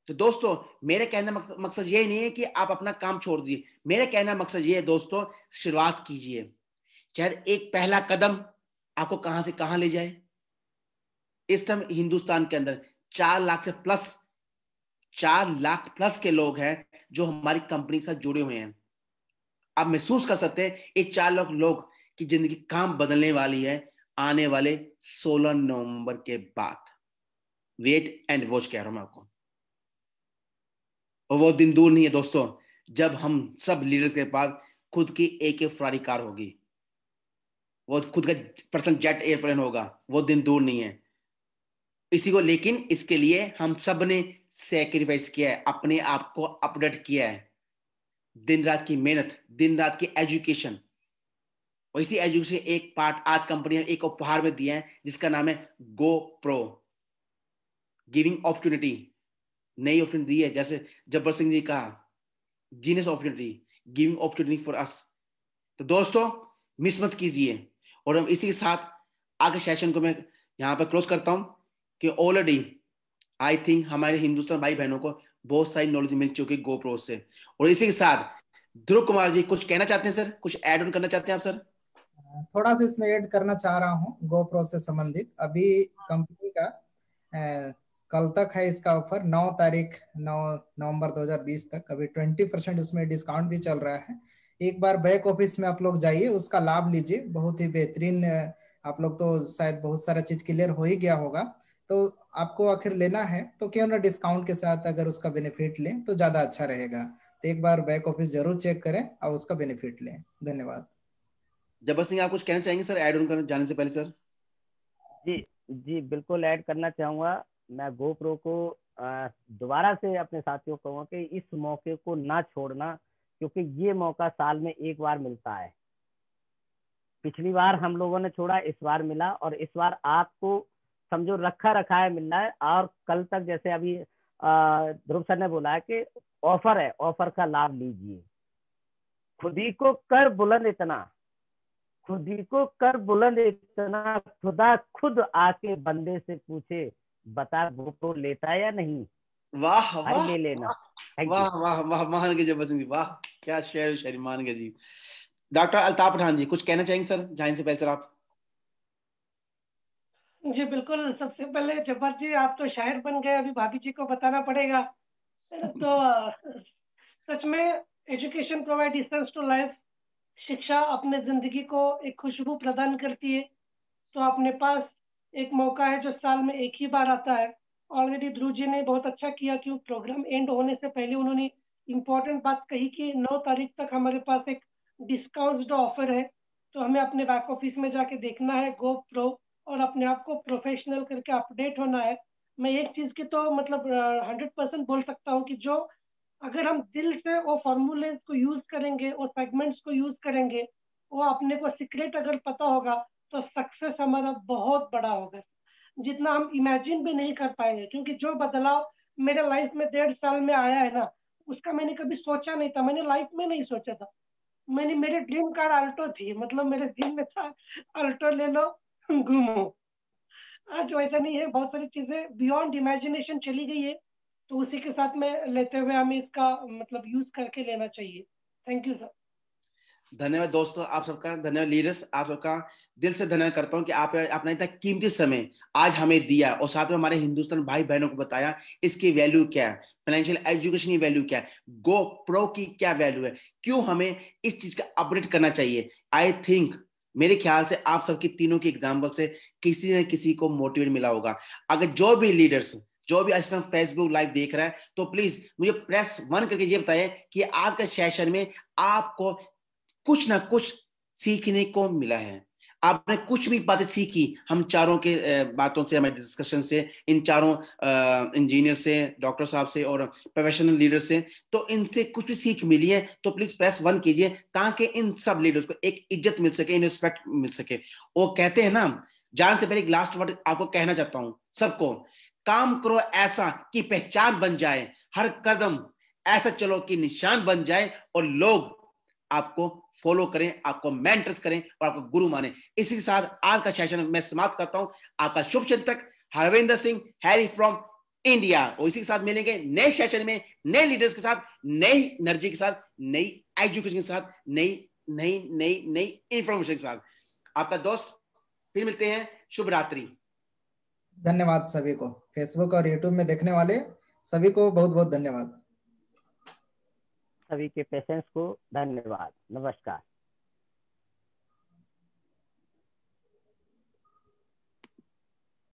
तो दोस्तों मेरे कहना मकसद ये नहीं है कि आप अपना काम छोड़ दीजिए, मेरे कहना मकसद ये है दोस्तों, शुरुआत कीजिए। शायद एक पहला कदम आपको कहां से कहां ले जाए। इस टाइम हिंदुस्तान के अंदर 4 लाख से प्लस 4 लाख प्लस के लोग हैं जो हमारी कंपनी के साथ जुड़े हुए हैं। आप महसूस कर सकते हैं ये 4 लाख लोग की जिंदगी काम बदलने वाली है आने वाले 16 नवंबर के बाद। वेट एंड वॉच कह रहा हूं मैं आपको, और वो दिन दूर नहीं है दोस्तों जब हम सब लीडर्स के पास खुद की एक फरारी कार होगी, वो खुद का पर्सनल जेट एयरप्लेन होगा। वो दिन दूर नहीं है इसी को, लेकिन इसके लिए हम सब ने सैक्रिफाइस किया है, अपने आप को अपडेट किया है, दिन रात की मेहनत, दिन रात की एजुकेशन। और इसी एजुकेशन एक पार्ट आज कंपनी ने एक उपहार में दिया है जिसका नाम है गो प्रो, गिविंग अपॉर्चुनिटी। नई अपॉर्चुनिटी दी है, जैसे जब्बर सिंह जी कहा genius opportunity, giving opportunity for us. तो दोस्तों मिस मत कीजिए। और हम इसी के साथ आगे सेशन को मैं यहाँ पर क्लोज करता हूँ कि ऑलरेडी आई थिंक हमारे हिंदुस्तान भाई बहनों को बहुत सारी नॉलेज मिल चुकी है गोप्रो से। और इसी के साथ ध्रुव कुमार जी कुछ कहना चाहते हैं सर, कुछ ऐड ऑन करना चाहते हैं आप सर? थोड़ा सा इसमें ऐड करना चाह रहा हूँ गोप्रो से संबंधित। अभी कंपनी का कल तक है इसका ऑफर, 9 तारीख 9 नवंबर 2020 तक। अभी 20% उसमें डिस्काउंट भी चल रहा है। एक बार बैक ऑफिस में आप लोग जाइए, उसका लाभ लीजिए, बहुत ही बेहतरीन। आप लोग तो शायद बहुत सारा चीज क्लियर हो ही गया होगा, तो आपको आखिर लेना है तो क्यों ना डिस्काउंट के साथ अगर उसका बेनिफिट लें तो ज्यादा अच्छा रहेगा। तो एक बार बैक ऑफिस जरूर चेक करें और उसका बेनिफिट लें। धन्यवाद। जबर सिंह आप कुछ कहना चाहेंगे सर ऐड ऑन करने जाने से पहले सर? जी जी, बिल्कुल ऐड करना चाहूँगा। मैं गोप्रो को दोबारा से अपने साथियों को कहूँगा कि इस मौके को ना छोड़ना, क्योंकि ये मौका साल में एक बार मिलता है। पिछली बार हम लोगों ने छोड़ा, इस बार मिला, और इस बार आपको समझो रखा रखा है मिल रहा है। और कल तक जैसे अभी ध्रुव सर ने बोला है कि ऑफर है, ऑफर का लाभ लीजिए। खुद ही को कर बुलंद इतना, खुद ही को कर बुलंद इतना, खुदा खुद आके बंदे से पूछे, बता गोप्रो लेता है या नहीं। वाह भाई वाह ले लेना। Thank you. वाह वाह वाह, मान के जबर सिंह जी, वाह क्या शेर शायरी, मान के जी। डॉक्टर अल्ताफ पठान जी कुछ कहना चाहेंगे सर जाने से पहले सर आप? जी बिल्कुल, सबसे पहले जब्बार जी आप तो शायर बन गए, अभी भाभी जी को बताना पड़ेगा। तो सच में education provide essence to life, शिक्षा अपने जिंदगी को एक खुशबू प्रदान करती है। तो अपने पास एक मौका है जो साल में एक ही बार आता है। ऑलरेडी ध्रुव जी ने बहुत अच्छा किया कि प्रोग्राम एंड होने से पहले उन्होंने इम्पोर्टेंट बात कही कि 9 तारीख तक हमारे पास एक डिस्काउंट ऑफर है। तो हमें अपने बैक ऑफिस में जाके देखना है गो प्रो, और अपने आप को प्रोफेशनल करके अपडेट होना है। मैं एक चीज की तो मतलब 100% बोल सकता हूँ कि जो अगर हम दिल से वो फॉर्मूले को यूज करेंगे और सेगमेंट्स को यूज करेंगे, वो अपने को सीक्रेट अगर पता होगा तो सक्सेस हमारा बहुत बड़ा होगा, जितना हम इमेजिन भी नहीं कर पाएंगे। क्योंकि जो बदलाव मेरे लाइफ में 1.5 साल में आया है ना, उसका मैंने कभी सोचा नहीं था, मैंने लाइफ में नहीं सोचा था। मैंने मेरे ड्रीम कार अल्टो थी, मतलब मेरे दिल में था अल्टो ले लो घूमो। आज वैसा नहीं है, बहुत सारी चीजें बियॉन्ड इमेजिनेशन चली गई है। तो उसी के साथ में लेते हुए हमें इसका मतलब यूज करके लेना चाहिए। Thank you sir. धन्यवाद दोस्तों, आप सबका धन्यवाद। लीडर्स आप सबका दिल से धन्यवाद करता हूं कि आप अपना इतना कीमती समय आज हमें दिया और साथ में हमारे हिंदुस्तान भाई बहनों को बताया इसकी वैल्यू क्या है, फाइनेंशियल एजुकेशन की वैल्यू क्या है, गो प्रो की क्या वैल्यू है, क्यों हमें इस चीज का अपडेट करना चाहिए। आई थिंक मेरे ख्याल से आप सबकी तीनों की एग्जाम्पल से किसी न किसी को मोटिवेट मिला होगा। अगर जो भी लीडर्स जो भी इस टाइम फेसबुक लाइव देख रहा है तो प्लीज मुझे प्रेस 1 करके ये बताइए कि आज का सेशन में आपको कुछ ना कुछ सीखने को मिला है। आपने कुछ भी बातें सीखी हम चारों के बातों से, हमारे डिस्कशन से, इन चारों इंजीनियर से, डॉक्टर साहब से और प्रोफेशनल लीडर से, तो इनसे कुछ भी सीख मिली है तो प्लीज प्रेस 1 कीजिए ताकि इन सब लीडर्स को एक इज्जत मिल सके, इन रिस्पेक्ट मिल सके। वो कहते हैं ना, जान से पहले एक लास्ट वर्ड आपको कहना चाहता हूं सबको, काम करो ऐसा कि पहचान बन जाए, हर कदम ऐसा चलो कि निशान बन जाए और लोग आपको फॉलो करें, आपको मेंटर्स करें और आपको गुरु माने। इसी के साथ आज का सेशन मैं समाप्त करता हूं। आपका शुभ चिंतक Harvinder Singh, Harry from India. और इसी के साथ मिलेंगे नए सेशन में नए लीडर्स के साथ, नई एनर्जी के साथ, नई एजुकेशन के साथ, नई नई नई नई इंफॉर्मेशन के साथ। आपका दोस्त, फिर मिलते हैं। शुभ रात्रि। धन्यवाद सभी को, फेसबुक और यूट्यूब में देखने वाले सभी को बहुत बहुत धन्यवाद। सभी के पेशेंस को धन्यवाद। नमस्कार।